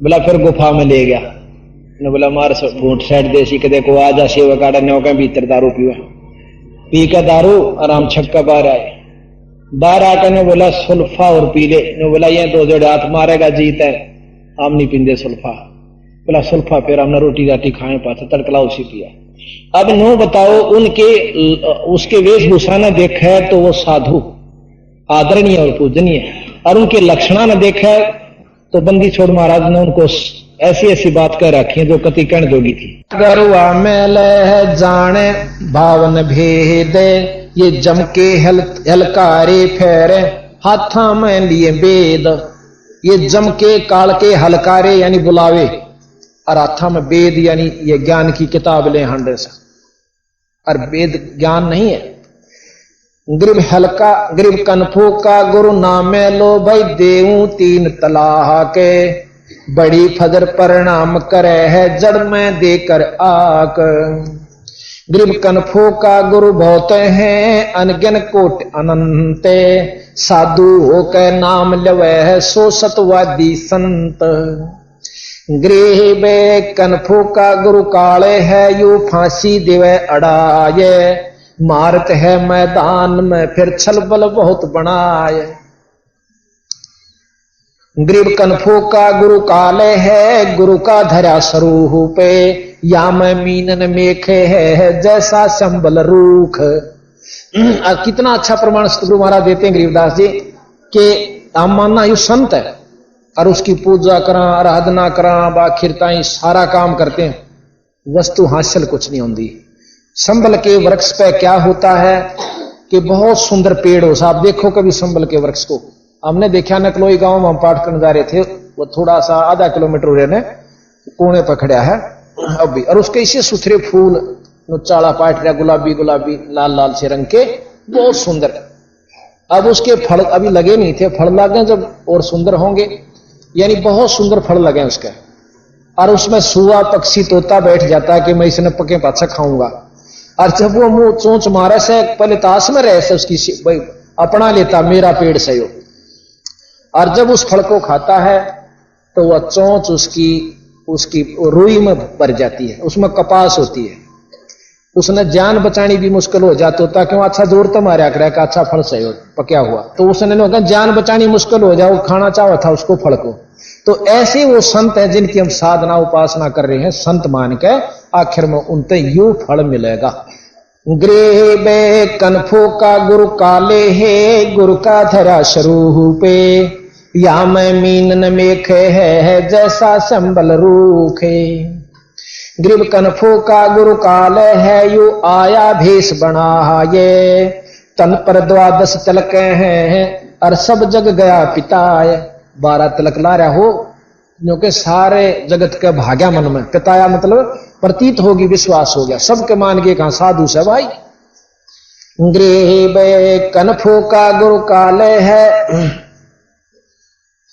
बोला फिर गुफा में ले गया। ने बोला मार घूट साइड देसी के देखो आ जा सेवा काटा ने के भीतर दारू पीवा। पी के दारू आराम छक्का बाहर आए। बाहर आकर ने बोला सुल्फा और पी ले। ने बोला ये 2 जोड़े हाथ मारेगा जीत है, हम नहीं पींदे सुल्फा। बोला सुल्फा फिर हमने रोटी राटी खाए पाते तड़कला उसी पिया। अब नो बताओ उनके उसके वेशभूषा ने देखा है तो वो साधु आदरणीय और पूजनीय, और उनके लक्षणा ने देखा है तो बंदी छोड़ महाराज ने उनको ऐसी ऐसी बात कह रखी है जो कति कण जोगी थी। गरुआ मेल जाने भावन भेद, ये जम के हलकारे फेरे हाथा में लिए वेद। ये जम के काल के हलकारे यानी बुलावे, और हाथा में वेद यानी ये ज्ञान की किताब ले हंडे से, और वेद ज्ञान नहीं है। ग्रीब हल्का ग्रीब कनफू का गुरु नामे लो भाई देऊ 3 तलाह के, बड़ी फजर परिणाम करे है जड़ में देकर आक। ग्रीब कनफू का गुरु बहुत हैं अनगिन कोट अनंते, साधु हो के नाम लवे है सो सतवादी संत। ग्रीब कनफू का गुरु काले है यू फांसी दिवे अड़ाए, मारत है मैदान में फिर छल बल बहुत बनाए। ग्रीब कनफू का गुरु काले है गुरु का धरा स्वरूपे, या में मीनन मेखे है जैसा संबल रूख। कितना अच्छा प्रमाण गुरु महाराज देते हैं गरीबदास जी कि हम मानना यू संत है और उसकी पूजा करा आराधना करा बाखिरताई सारा काम करते हैं, वस्तु हासिल कुछ नहीं होती। संबल के वृक्ष पे क्या होता है कि बहुत सुंदर पेड़ हो। आप देखो कभी संबल के वृक्ष को, हमने देखा नकलोई गांव में हम पाठ करने जा रहे थे, वो थोड़ा सा आधा किलोमीटर रहने कोने पर खड़ा है अब भी, और उसके इसे सुथरे फूल चाड़ा पाट रहा गुलाबी गुलाबी लाल लाल से रंग के, बहुत सुंदर। अब उसके फल अभी लगे नहीं थे, फल लगे जब और सुंदर होंगे, यानी बहुत सुंदर फल लगे उसके। और उसमें सुआ पक्षी तोता बैठ जाता है कि मैं इसने पके पाछा खाऊंगा, और जब वो मुंह चोंच मारे से पहले ताश में रहे से उसकी भाई अपना लेता मेरा पेड़ से हो, और जब उस फल को खाता है तो वह चोंच उसकी रुई में भर जाती है, उसमें कपास होती है। उसने जान बचानी भी मुश्किल हो जाती होता, क्यों अच्छा जोर तो मारा कर अच्छा फल सही हो पक्या हुआ, तो उसने कहा जान बचानी मुश्किल हो जाओ, खाना चाहा था उसको फल को। तो ऐसे वो संत हैं जिनकी हम साधना उपासना कर रहे हैं, संत मान के आखिर में उनते यू फल मिलेगा। ग्रेबे कनफो का गुरु काले है गुरु का धरा स्वरूपे, या मैं मीनन मेखे है जैसा संबल रूखे। ग्रीब कनफो का गुरु काल है यू आया भेष बना ये, तन पर 12 तिलक हैं और सब जग गया पिताय। 12 तिलक ला रहा हो क्योंकि सारे जगत के भाग्या मन में, पिताया मतलब प्रतीत होगी विश्वास हो गया, सबके मान के कहा साधु से भाई। ग्रीब कनफो का गुरु काल है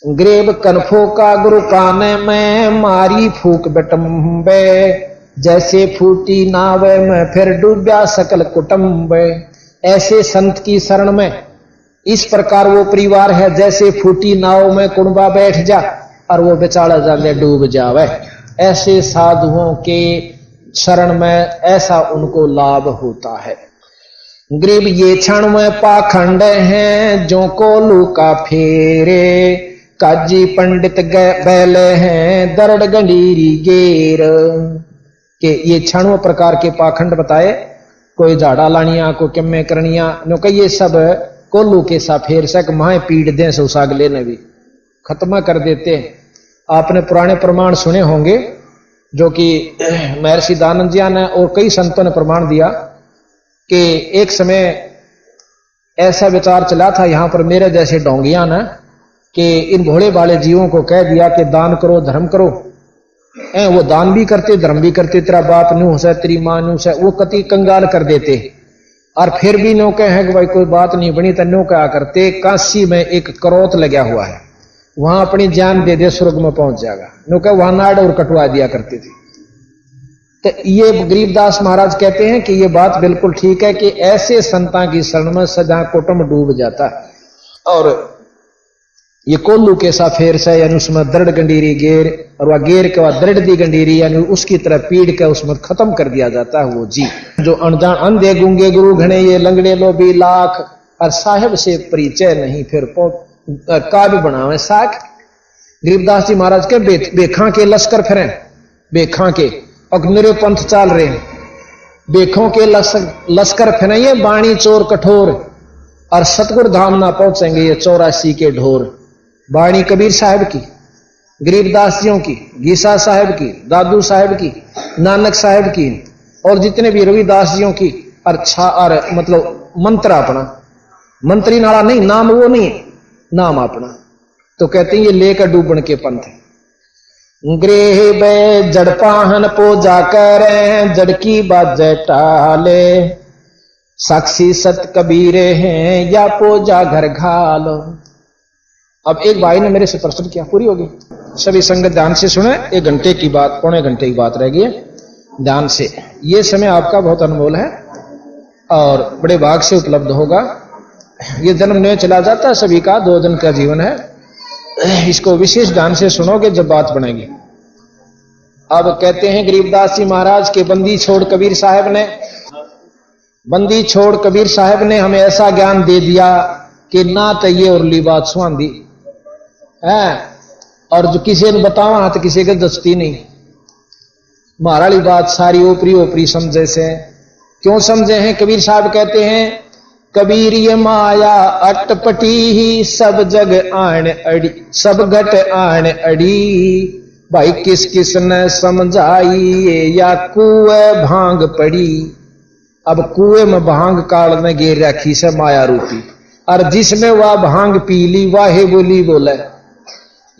ग्रेब कनफो का गुरु काने में मारी फूक बटम्बे, जैसे फूटी नावे में फिर डूबा सकल कुटुंब। ऐसे संत की शरण में इस प्रकार वो परिवार है जैसे फूटी नाव में कुंबा बैठ जा और वो बेचारा जाने डूब जावे। ऐसे साधुओं के शरण में ऐसा उनको लाभ होता है। ग्रीब ये क्षण में पाखंड हैं जो को लूका फेरे, काजी पंडित बैले हैं दरड़ गंडीरी गेर। के ये 96 प्रकार के पाखंड बताए, कोई झाड़ा लानिया को किम्मे करनिया नो कही, ये सब कोल्लू के सा फेर सक माए पीड़ दें से उस अगले ने भी खत्म कर देते हैं। आपने पुराने प्रमाण सुने होंगे जो कि महर्षि दानंद जी ने और कई संतों ने प्रमाण दिया कि एक समय ऐसा विचार चला था यहां पर मेरे जैसे डोंगिया ने कि इन भोले भाले जीवों को कह दिया कि दान करो धर्म करो, वो दान भी करते धर्म भी करते, तेरा बाप न्यू से तेरी मां न्यू से, वो कति कंगाल कर देते। और फिर भी नो कहे कि भाई कोई बात नहीं बनी तो नो क्या करते, काशी में एक करोत लगा हुआ है, वहां अपनी जान दे दे स्वर्ग में पहुंच जाएगा, नो कहे वहां नाड़ और कटवा दिया करते थे। तो ये गरीबदास महाराज कहते हैं कि ये बात बिल्कुल ठीक है कि ऐसे संतां की शरण में सदा कुटुंब डूब जाता है। और ये कोल्लू के सा फेर से यानी उसमें दृढ़ गंडीरी गेर, और वह गेर के बाद दृढ़ दी गंडीरी यानी उसकी तरह पीड़ के उसमें खत्म कर दिया जाता है वो जी। जो अनजान अंधे गूंगे गुरु घने ये लंगड़े लोभी लाख, और साहेब से परिचय नहीं फिर काव्य बनावे साख। गरीबदास जी महाराज के बेखा के लश्कर फिरे, बेखा के अग्निरे पंथ चाल रहे, बेखों के लश्कर फिरे ये बाणी चोर कठोर, और सतगुरु धाम ना पहुंचेंगे ये 84 के ढोर। बाणी कबीर साहब की, गरीबदास जियों की, गीसा साहब की, दादू साहब की, नानक साहब की, और जितने भी रविदास जियों की, और मतलब मंत्र अपना, मंत्री नाला नहीं, नाम वो नहीं, नाम अपना। तो कहते हैं ये लेकर डूबन के पंथ है। गृह बे जड़पाहन पूजा करें, जड़की बाजे टाले, साक्षी सत कबीरे हैं या पूजा घर घालो। अब एक भाई ने मेरे से प्रश्न किया, पूरी होगी, सभी संगत ध्यान से सुने, 1 घंटे की बात, पौने घंटे की बात रह गई है, ध्यान से। ये समय आपका बहुत अनमोल है और बड़े भाग से उपलब्ध होगा। ये जन्म नहीं चला जाता, सभी का 2 दिन का जीवन है, इसको विशेष ध्यान से सुनोगे जब बात बनेगी। अब कहते हैं गरीबदास जी महाराज के बंदी छोड़ कबीर साहब ने, बंदी छोड़ कबीर साहब ने हमें ऐसा ज्ञान दे दिया कि ना तो ये उरली बात सुहांदी है, और जो किसी ने बतावा तो किसी के दस्ती नहीं। महाराली बात सारी ओपरी ओपरी समझे से, क्यों समझे हैं? कबीर साहब कहते हैं कबीर ये माया अटपटी ही, सब जग आण अड़ी, सब घट आण अड़ी, भाई किस किस ने समझाई या कुएं भांग पड़ी। अब कुएं में भांग काढ़ने गिर रखी से माया रूपी, और जिसने वह भांग पी ली वाहे बोली बोले,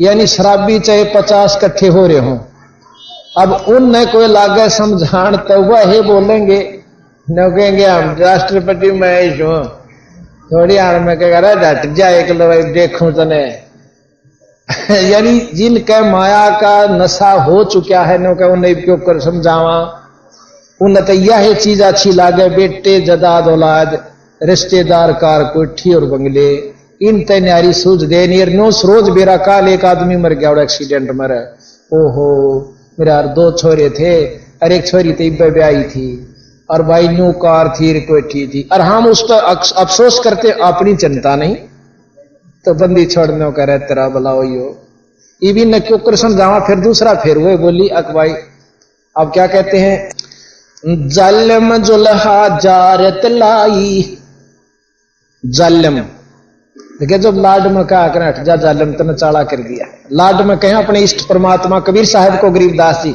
यानी शराबी चाहे 50 इकट्ठे हो रहे हों, अब उनने कोई लागे समझान तो वह बोलेंगे, न कहेंगे हम राष्ट्रपति महेश हूं, थोड़ी हार में कह डट जाए एक लो देखूं तने। यानी जिनके माया का नशा हो चुका है न कह उन्हें क्यों कर समझावा, उन्हें तो यह चीज अच्छी लागे, बेटे जदाद औलाद रिश्तेदार कार कोठी और बंगले, इन तैयारी सूझ दे नियर नो रोज बेरा काल एक आदमी मर गया और एक्सीडेंट मर, ओहो मेरा 2 छोरे थे और एक छोरी तो ब्याही थी, और भाई न्यू कार थी कोठी थी, और हम उस पर अफसोस करते, अपनी चिंता नहीं। तो बंदी छोड़ने का रहे तेरा बुलाओ यो, ये भी न क्यों कर समझावा, फिर दूसरा फिर हुए बोली अकबाई। अब क्या कहते हैं, जालिम जुल्हा जारत लाई, जालिम देखिए जब लाड में कहा कर हट जा जालिम तने चाला कर दिया, लाड में कहें अपने इष्ट परमात्मा कबीर साहब को गरीबदास जी,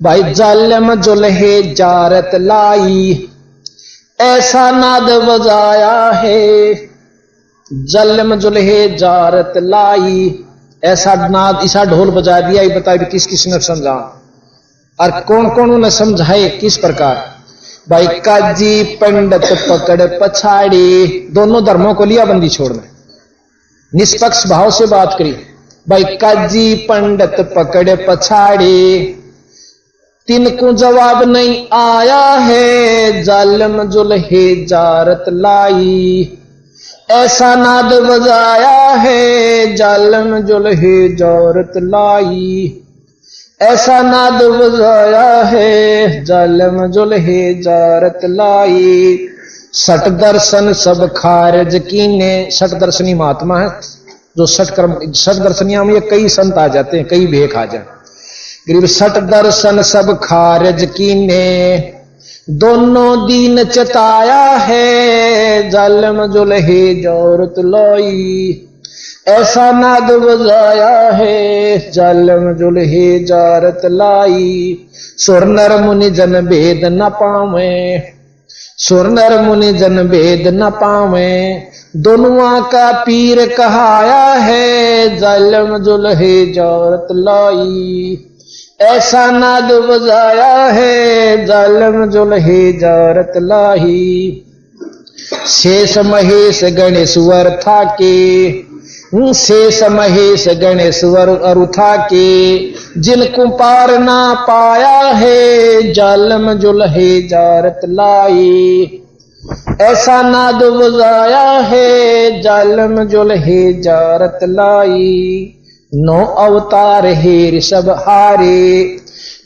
भाई जालिम जुल्हे जारत लाई, ऐसा नाद बजाया है, जालिम जुल्हे जारत लाई, ऐसा नाद ऐसा ढोल बजा दिया। ये बताए किस किसने समझा और कौन कौन उन्हें समझाए किस प्रकार। भाई काजी पंडित पकड़ पछाड़ी, दोनों धर्मों को लिया बंदी छोड़ने, निष्पक्ष भाव से बात करी। भाई काजी पंडित पकड़ पछाड़ी, तिनको जवाब नहीं आया है, जालिम जुल्हे जारत लाई, ऐसा नाद बजाया है, जालिम जुल्हे जारत लाई, ऐसा नाद बजाया है, जालिम जुल्हे जारत लाई। सठ दर्शन सब खारिज कीने, सठ दर्शनी महात्मा है जो सठ दर्शनिया में कई संत आ जाते हैं, कई भेख आ जाए। गरीब सठ दर्शन सब खारिज कीने, दोनों दीन चताया है, जालिम जुल्हे जारत लाई, ऐसा नाद बजाया है, जालिम जुल्हे जारत लाई। सुर नर मुनि जन भेद न पावे, सुर नर मुनि जन भेद न पावे, दोनों का पीर कहाया है, जालिम जुल्हे जारत लाई, ऐसा नाद बजाया है, जालिम जुल्हे जारत लाई। शेष महेश गणेश्वर था के, शेष महेश गणेश्वर अरुथा के, जिनको पार ना पाया है जालम जुल्हे जारत लाई। ऐसा नाद बजाया है जालम जुल्हे जारत लाई। 9 अवतार है ऋषभ हारे,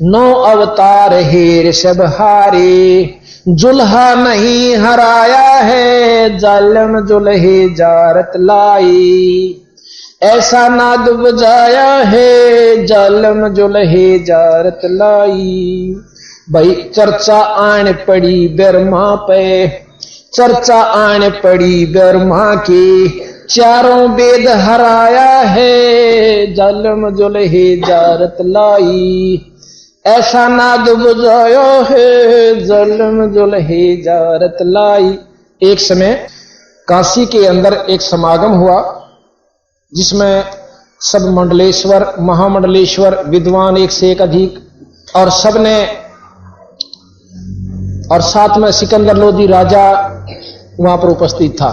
9 अवतार है ऋषभ हारे, जुल्हा नहीं हराया है जालम जुल्हे जारत लाई। ऐसा नाद बजाया है जालम जुल्हे जारत लाई। भाई चर्चा आन पड़ी ब्रह्मा पे, चर्चा आन पड़ी ब्रह्मा की, चारों वेद हराया है जालम जुल्हे जारत लाई। ऐसा नाद बजाया है जालम जुल्हे जारत लाई। एक समय काशी के अंदर एक समागम हुआ जिसमें सब मंडलेश्वर, महामंडलेश्वर, विद्वान एक से एक अधिक, और सबने, और साथ में सिकंदर लोधी राजा वहां पर उपस्थित था,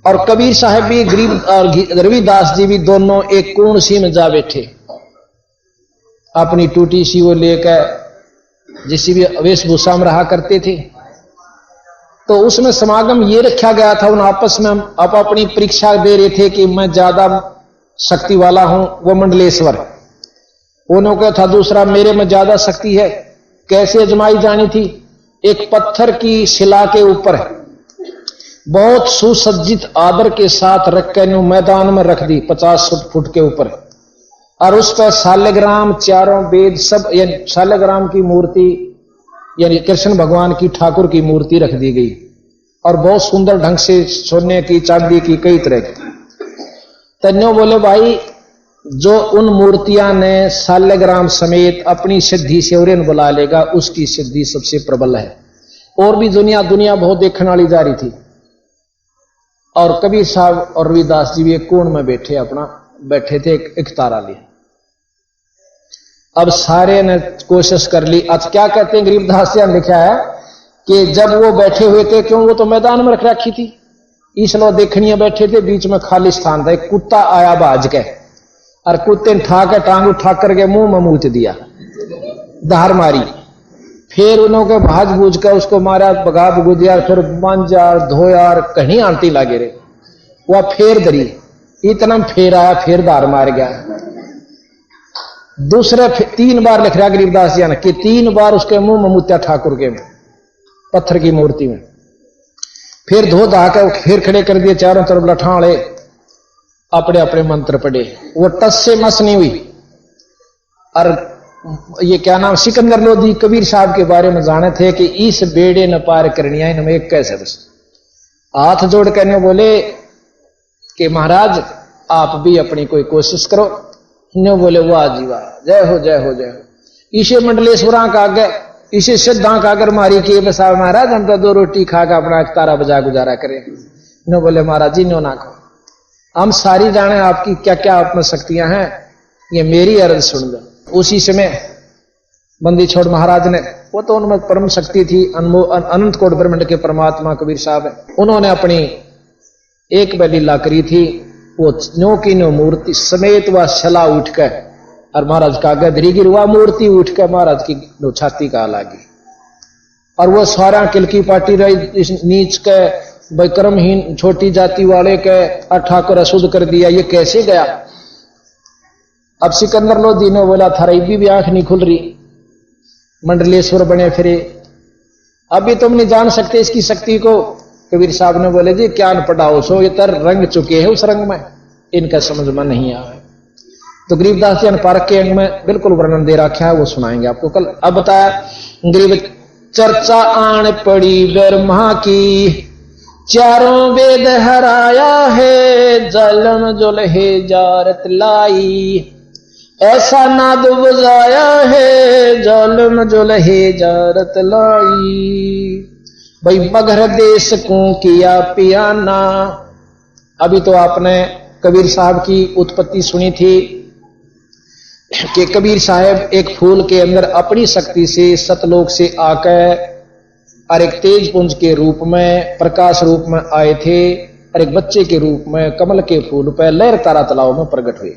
और कबीर साहब भी, गरीब और रविदास जी भी दोनों एक कोण सी में जा बैठे, अपनी टूटी सी वो लेकर, जिससे भी वेशभूषा में रहा करते थे। तो उसमें समागम ये रखा गया था, उन आपस में आप अपनी परीक्षा दे रहे थे कि मैं ज्यादा शक्ति वाला हूं, वो मंडलेश्वर, उन्होंने कहा था दूसरा मेरे में ज्यादा शक्ति है। कैसे अजमाई जानी थी? एक पत्थर की शिला के ऊपर बहुत सुसज्जित आदर के साथ रख कर मैदान में रख दी 50 फुट के ऊपर, और उस पर शालिग्राम, चारों वेद सब, यानी शालिग्राम की मूर्ति, यानी कृष्ण भगवान की, ठाकुर की मूर्ति रख दी गई, और बहुत सुंदर ढंग से सोने की, चांदी की, कई तरह की। तन्यो बोले भाई जो उन मूर्तियां ने शालिग्राम समेत अपनी सिद्धि से उन्हें बुला लेगा, उसकी सिद्धि सबसे प्रबल है। और भी दुनिया बहुत देखने वाली जा रही थी, और कबीर साहब और रविदास जी भी एक कोण में बैठे, अपना बैठे थे, एक तारा लिए। अब सारे ने कोशिश कर ली। आज क्या कहते हैं, गरीबदास जी ने लिखा है कि जब वो बैठे हुए थे, क्यों वो तो मैदान में रख रखी थी, इसलिए देखनिया बैठे थे, बीच में खाली स्थान था, एक कुत्ता आया बाज के, और कुत्ते ने ठाकर टांग उठा करके मुंह में मूत दिया, धार मारी, फिर उन्होंने भाज बूझ कर उसको मारा, बगा बगू दिया, फिर मांजार धोयार कहीं आंटी लागे रे, वह फेर दरी, इतना फेर आया, फिर धार मार गया। दूसरे 3 बार लिख रहा गरीबदास जी ने कि 3 बार उसके मुंह में मूत्या ठाकुर के, पत्थर की मूर्ति में, फिर धो धा के फिर खड़े कर दिए, चारों तरफ लठाड़े, अपने अपने मंत्र पढ़े, वो टस से मस नहीं हुई। और ये क्या नाम, सिकंदर लोधी कबीर साहब के बारे में जाने थे कि इस बेड़े न पार करनिया, इनमें एक कैसे बस, हाथ जोड़ करने बोले कि महाराज आप भी अपनी कोई कोशिश करो। ने बोले वाह जी वाह, जय हो जय हो जय हो। इसे मंडलेश्वरा का आगे, इसे सिद्धा का अगर मारी कि बसा महाराज हम तो 2 रोटी खा के अपना तारा बजा गुजारा करें। ने बोले महाराज जी नो ना खाओ, हम सारी जाने आपकी क्या क्या आप में शक्तियां हैं, ये मेरी अर्ज सुन लो। उसी समय बंदी छोड़ महाराज ने, वो तो उनमें परम शक्ति थी, अनंत कोट ब्रह्मांड के परमात्मा कबीर साहब है, उन्होंने अपनी एक लीला करी थी, वो नो की नो मूर्ति समेत वह छला उठ कर और महाराज का गदरी गिर, वह मूर्ति उठ कर महाराज की छाती का लागी, और वो सारा किलकी पार्टी रही नीच के विक्रमहीन छोटी जाति वाले के ठाकुर अशुद्ध कर दिया, ये कैसे गया। अब सिकंदर लोधी ने बोला थारा भी आंख नहीं खुल रही, मंडलेश्वर बने फिरे, अभी तुम नहीं जान सकते इसकी शक्ति को। कबीर साहब ने बोले जी क्या पढ़ाओ सो, ये तर रंग चुके हैं उस रंग में, इनका समझ में नहीं आया। तो गरीबदास जी ने पार्क के अंग में बिल्कुल वर्णन दे रखा है, वो सुनाएंगे आपको कल। अब बताया गरीब, चर्चा आन पड़ी ब्रह्मा की, चारों वेद हराया है जालम जुल्हे जारत लाई। ऐसा नाद बजाया है जालम जुल्हे जारत लाई। भाई मगहर देश को किया पियाना। अभी तो आपने कबीर साहब की उत्पत्ति सुनी थी कि कबीर साहब एक फूल के अंदर अपनी शक्ति से सतलोक से आकर और एक तेज पुंज के रूप में, प्रकाश रूप में आए थे, और एक बच्चे के रूप में कमल के फूल पर लहर तारा तालाब में प्रकट हुए।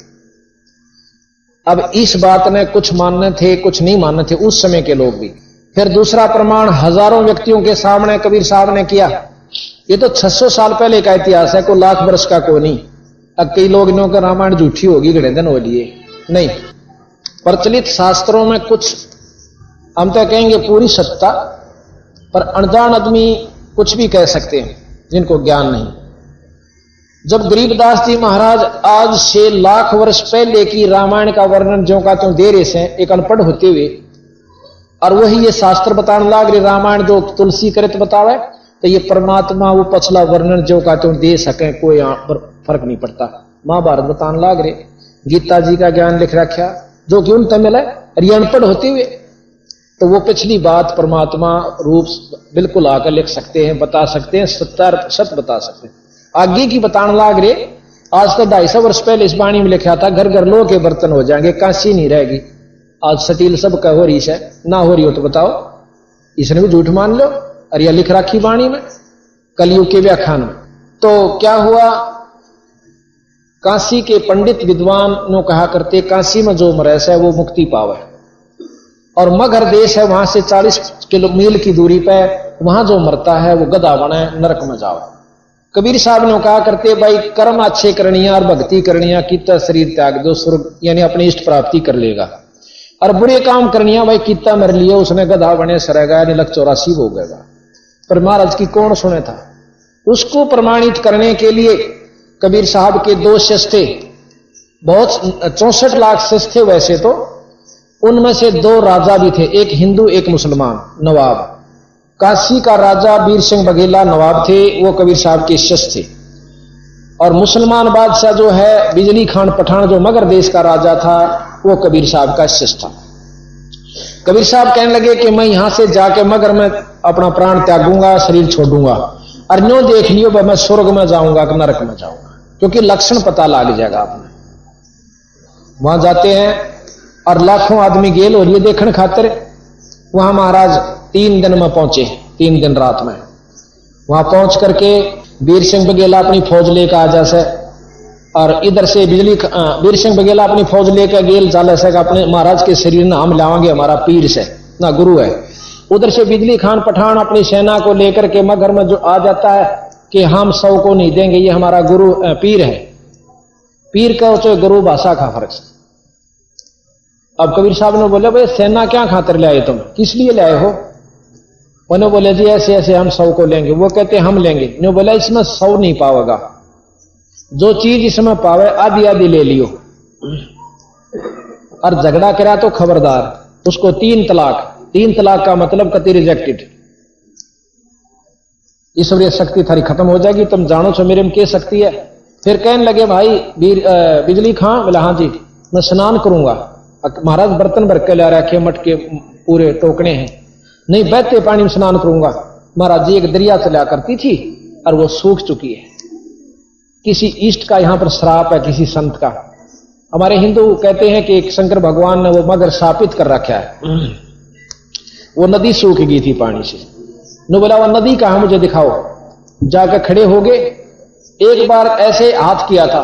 अब इस बात ने कुछ मानने थे, कुछ नहीं मानने थे उस समय के लोग भी। फिर दूसरा प्रमाण हजारों व्यक्तियों के सामने कबीर साहब ने किया। ये तो 600 साल पहले का इतिहास है, कोई लाख वर्ष का कोई नहीं। अब कई लोग इन्हों का रामायण झूठी होगी, घड़े दिन हो लिए नहीं। प्रचलित शास्त्रों में कुछ हम तो कहेंगे पूरी सत्ता, पर अनजान आदमी कुछ भी कह सकते हैं जिनको ज्ञान नहीं। जब गरीबदास जी महाराज आज से लाख वर्ष पहले की रामायण का वर्णन जो का तुम दे रहे से एक अनपढ़ होते हुए, और वही ये शास्त्र बताने लाग रहे रामायण जो तुलसी करत बतावे, तो ये परमात्मा वो पछला वर्णन जो का तुम दे सके कोई फर्क नहीं पड़ता। महाभारत बताने लाग रहे, गीता जी का ज्ञान लिख रखा जो कि उन तमिल है, और ये अनपढ़ होते हुए, तो वो पिछली बात परमात्मा रूप बिल्कुल आकर लिख सकते हैं, बता सकते हैं, सत बता सकते हैं। आगे की बताने लाग रहे, आज तो 250 वर्ष पहले इस वाणी में लिखा था घर घर लोह के बर्तन हो जाएंगे, कांसी नहीं रहेगी। आज स्टील सब का हो रही है, ना हो रही हो तो बताओ, इसने भी झूठ मान लो। और यह लिख रखी वाणी में कलयुग के व्याख्यान में। तो क्या हुआ, काशी के पंडित विद्वान नो कहा करते काशी में जो मरे है वो मुक्ति पावे, और मगहर देश है वहां से 40 किलोमीटर की दूरी पे, वहां जो मरता है वो गधा बने नरक में जाओ। कबीर साहब ने कहा करते भाई कर्म अच्छे करनिया और भक्ति करनिया, कितना शरीर त्याग दो स्वर्ग यानी अपनी इष्ट प्राप्ति कर लेगा, और बुरे काम करनिया भाई कितना मर लिए उसने गधा बने सरेगा यानी लख 84 हो गएगा। पर महाराज की कौन सुने था। उसको प्रमाणित करने के लिए कबीर साहब के 2 शिष्य थे, बहुत 64 लाख शिष्य थे वैसे तो, उनमें से 2 राजा भी थे, एक हिंदू एक मुसलमान नवाब। काशी का राजा वीर सिंह बघेला नवाब थे, वो कबीर साहब के शिष्य थे। और मुसलमान बादशाह जो है बिजली खान पठान जो मगहर देश का राजा था, वो कबीर साहब का शिष्य था। कबीर साहब कहने लगे कि मैं यहां से जाके मगहर में अपना प्राण त्यागूंगा, शरीर छोड़ूंगा, और न्यों देख लियो मैं स्वर्ग में जाऊंगा कि नरक में जाऊंगा, क्योंकि लक्षण पता लग जाएगा आपने। वहां जाते हैं और लाखों आदमी गेल और ये देखने खातिर वहां महाराज 3 दिन में पहुंचे, 3 दिन रात में। वहां पहुंच करके वीर सिंह बघेला अपनी फौज लेकर आ जासे, और इधर से वीर सिंह बघेला अपनी फौज लेकर गेल जाले से अपने महाराज के शरीर ना हम लावांगे, हमारा पीर से ना गुरु है। उधर से बिजली खान पठान अपनी सेना को लेकर के मगहर में जो आ जाता है कि हम 100 को नहीं देंगे, ये हमारा गुरु पीर है। पीर का तो गुरु भाषा का फर्क है। अब कबीर साहब ने बोले भाई सेना क्या खातिर ले आए तुम, किस लिए ले आए हो। उन्होंने बोले जी ऐसे ऐसे हम 100 को लेंगे। वो कहते हम लेंगे। उन्होंने बोला इसमें 100 नहीं पावेगा, जो चीज इसमें पावे आधी आधी ले लियो। और झगड़ा करा तो खबरदार, उसको 3 तलाक। 3 तलाक का मतलब कति रिजेक्टेड, ईश्वरीय शक्ति थारी खत्म हो जाएगी, तुम जानो छो मेरे में क्या शक्ति है। फिर कहने लगे भाई बिजली खां, बोला हाँ जी मैं स्नान करूंगा। महाराज बर्तन भर के ला रखे, मटके पूरे टोकने हैं, नहीं बहते पानी में स्नान करूंगा। महाराज जी एक दरिया चला करती थी और वो सूख चुकी है, किसी इष्ट का यहां पर श्राप है, किसी संत का। हमारे हिंदू कहते हैं कि एक शंकर भगवान ने वो मगर शापित कर रखा है। वो नदी सूख गई थी पानी से। नो बोला वो नदी कहां मुझे दिखाओ। जाकर खड़े हो गए, एक बार ऐसे हाथ किया था,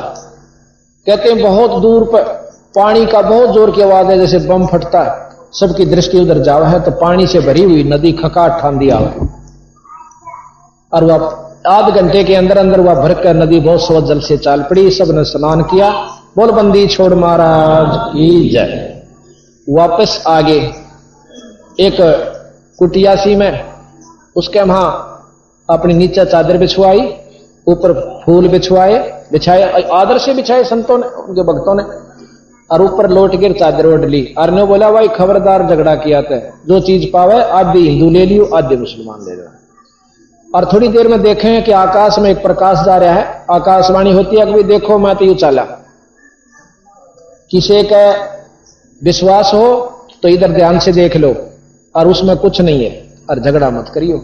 कहते हैं बहुत दूर पर पानी का बहुत जोर की आवाज है जैसे बम फटता है, सबकी दृष्टि उधर जाओ है तो पानी से भरी हुई नदी खकाट ठांदी आवे, और वह आध घंटे के अंदर अंदर वह भरकर नदी बहुत स्वच्छ जल से चाल पड़ी। सबने स्नान किया, बोल बंदी छोड़ महाराज की जय। वापस आगे एक कुटिया सी में, उसके वहां अपनी नीचे चादर बिछवाई, ऊपर फूल बिछाए आदर से बिछाए संतों ने, उनके भक्तों ने, और ऊपर लोट गिर चादर ओढ़ ली। और ने बोला भाई खबरदार झगड़ा किया था, जो चीज पावे आधी हिंदू ले लियो आधे मुसलमान ले लो। और थोड़ी देर में देखें कि आकाश में एक प्रकाश जा रहा है, आकाशवाणी होती है कि देखो मैं तो यू चला। किसी का विश्वास हो तो इधर ध्यान से देख लो, और उसमें कुछ नहीं है, और झगड़ा मत करियो।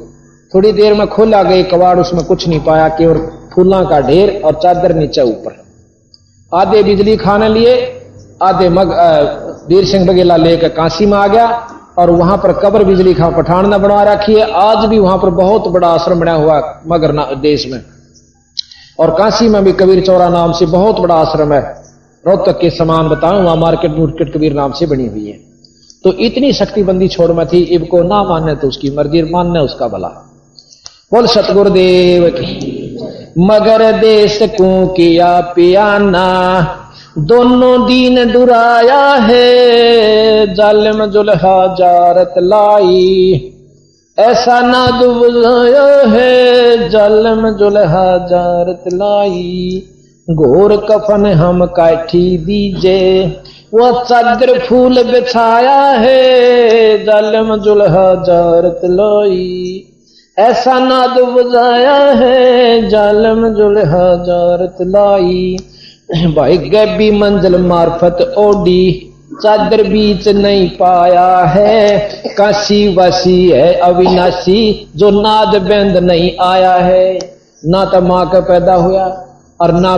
थोड़ी देर में खोला गई कवाड़, उसमें कुछ नहीं पाया, केवल फूलों का ढेर और चादर नीचे ऊपर। आधे बिजली खाने लिए, आधे वीर सिंह बघेला लेकर काशी में आ गया, और वहां पर कब्र बिजली खा पठान ने बनवा रखी है। आज भी वहां पर बहुत बड़ा आश्रम बना हुआ मगर देश में। और काशी में भी कबीर चौरा नाम से बहुत बड़ा आश्रम है, रोहतक के समान बताऊं, वहां मार्केट कबीर नाम से बनी हुई है। तो इतनी शक्तिबंदी छोड़ में थी, इब को ना मानने तो उसकी मर्जी, मानने उसका भला। बोल सतगुरुदेव की। मगर देश को किया पियाना, दोनों दीन डुराया है, जालिम जुल्हा जारत लाई, ऐसा ना दुबलाया है, जालिम जुल्हा जारत लाई, घोर कफन हम काठी दीजे, वो चादर फूल बिछाया है, जालिम जुल्हा जारत लाई, ऐसा नाद बजाया है, जालिम जुल्हा जारत लाई, भाई गैबी मंजिल मार्फत ओडी, चादर बीच नहीं पाया है, काशी वासी है अविनाशी, जो नाद बेंद नहीं आया है। ना तो मां का पैदा हुआ और ना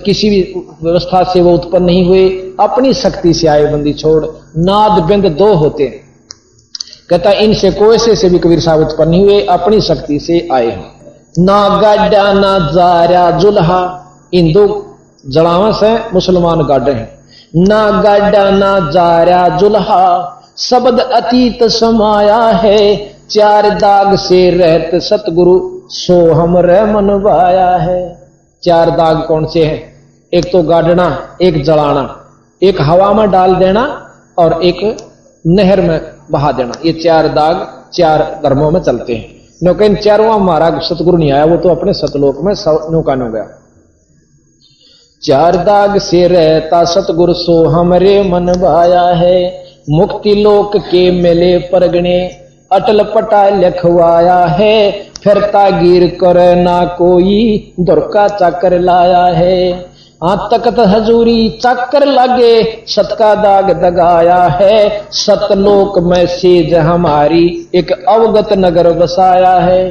किसी भी व्यवस्था से वो उत्पन्न नहीं हुए, अपनी शक्ति से आए बंदी छोड़। नाद बिंद दो होते हैं, कहता इनसे कोयसे से भी कबीर साहब उत्पन्न नहीं हुए, अपनी शक्ति से आए हैं। ना गाड्या ना जारा जुल्हा, इन दो जड़ावस है, मुसलमान गाड्डे हैं। ना गाड्या ना जारा जुल्हा, शब्द अतीत समाया है, चार दाग से रहत सतगुरु, सो हमरे मनवाया है। चार दाग कौन से हैं? एक तो गाड़ना, एक जलाना, एक हवा में डाल देना और एक नहर में बहा देना। ये चार दाग चार धर्मों में चलते हैं। नौका इन चारों हमारा सतगुरु नहीं आया, वो तो अपने सतलोक में नौका नो गया। चार दाग से रहता सतगुरु, सो हमरे मन भाया है, मुक्ति लोक के मेले परगणे, अटल पटा लिखवाया है, फिरता गिर कर ना कोई, दुर्का चाकर लाया है। तकत हजूरी चाकर लागे, सत का दाग दगाया है, सतलोक में सेज हमारी, एक अवगत नगर बसाया है।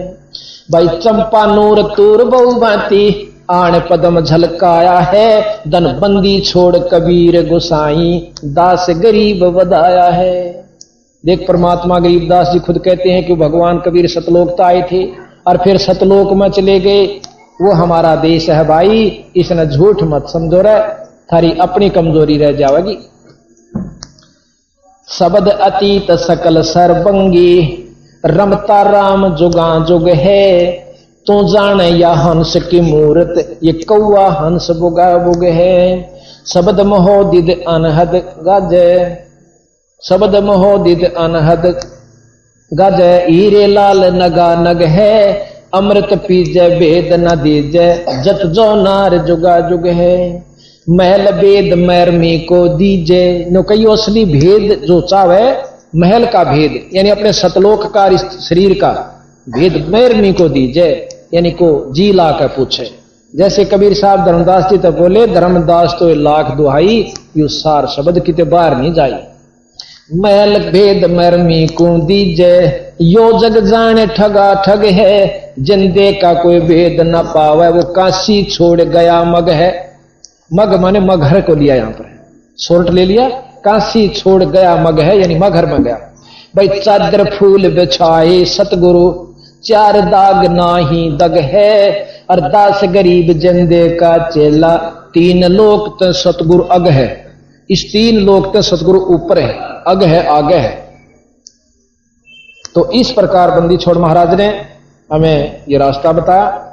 भाई चंपा नूर तूर बहु भांति, आण पदम झलकाया है, धन बंदी छोड़ कबीर गुसाई, दास गरीब बधाया है। देख परमात्मा गरीबदास जी खुद कहते हैं कि भगवान कबीर सतलोक तो आए थे और फिर सतलोक में चले गए। वो हमारा देश है भाई, इसने झूठ मत समझो रे, थारी अपनी कमजोरी रह जाएगी। शब्द अतीत सकल सरबंगी, रमता राम जुगा जुग है, तो जाने या हंस की मूरत, ये कौआ हंस बुगा बुग है। शब्द महोदिद अनहद गाजे, शब्द महोदिद अनहद गाजे, हीरे लाल नगा नग है, अमृत पीजे भेद न दीजे, जत जो नार जुगा जुग है। महल भेद मैरमी को दीजे, नो कई असली भेद जो चावे, महल का भेद यानी अपने सतलोक का शरीर का भेद मैरमी को दीजे, यानी को जी ला कर पूछे। जैसे कबीर साहब धर्मदास जी तो बोले, धर्मदास तो लाख दुहाई, यू सार शब्द किते बाहर नहीं जाई। महल भेद मरमी को दीजे, यो जग जाने ठगा ठग है, जिंदे का कोई भेद न पावे, वो काशी छोड़ गया मग है। मग माने मगहर को लिया, यहां पर शोर्ट ले लिया, काशी छोड़ गया मग है यानी मगहर में गया। भाई चादर फूल बिछाए सतगुरु, चार दाग नाही दग है, अरदास गरीब जिंदे का चेला, तीन लोक तो सतगुरु अग है। इस तीन लोक तो सतगुरु ऊपर है, अग है आगे है। तो इस प्रकार बंदी छोड़ महाराज ने हमें ये रास्ता बताया।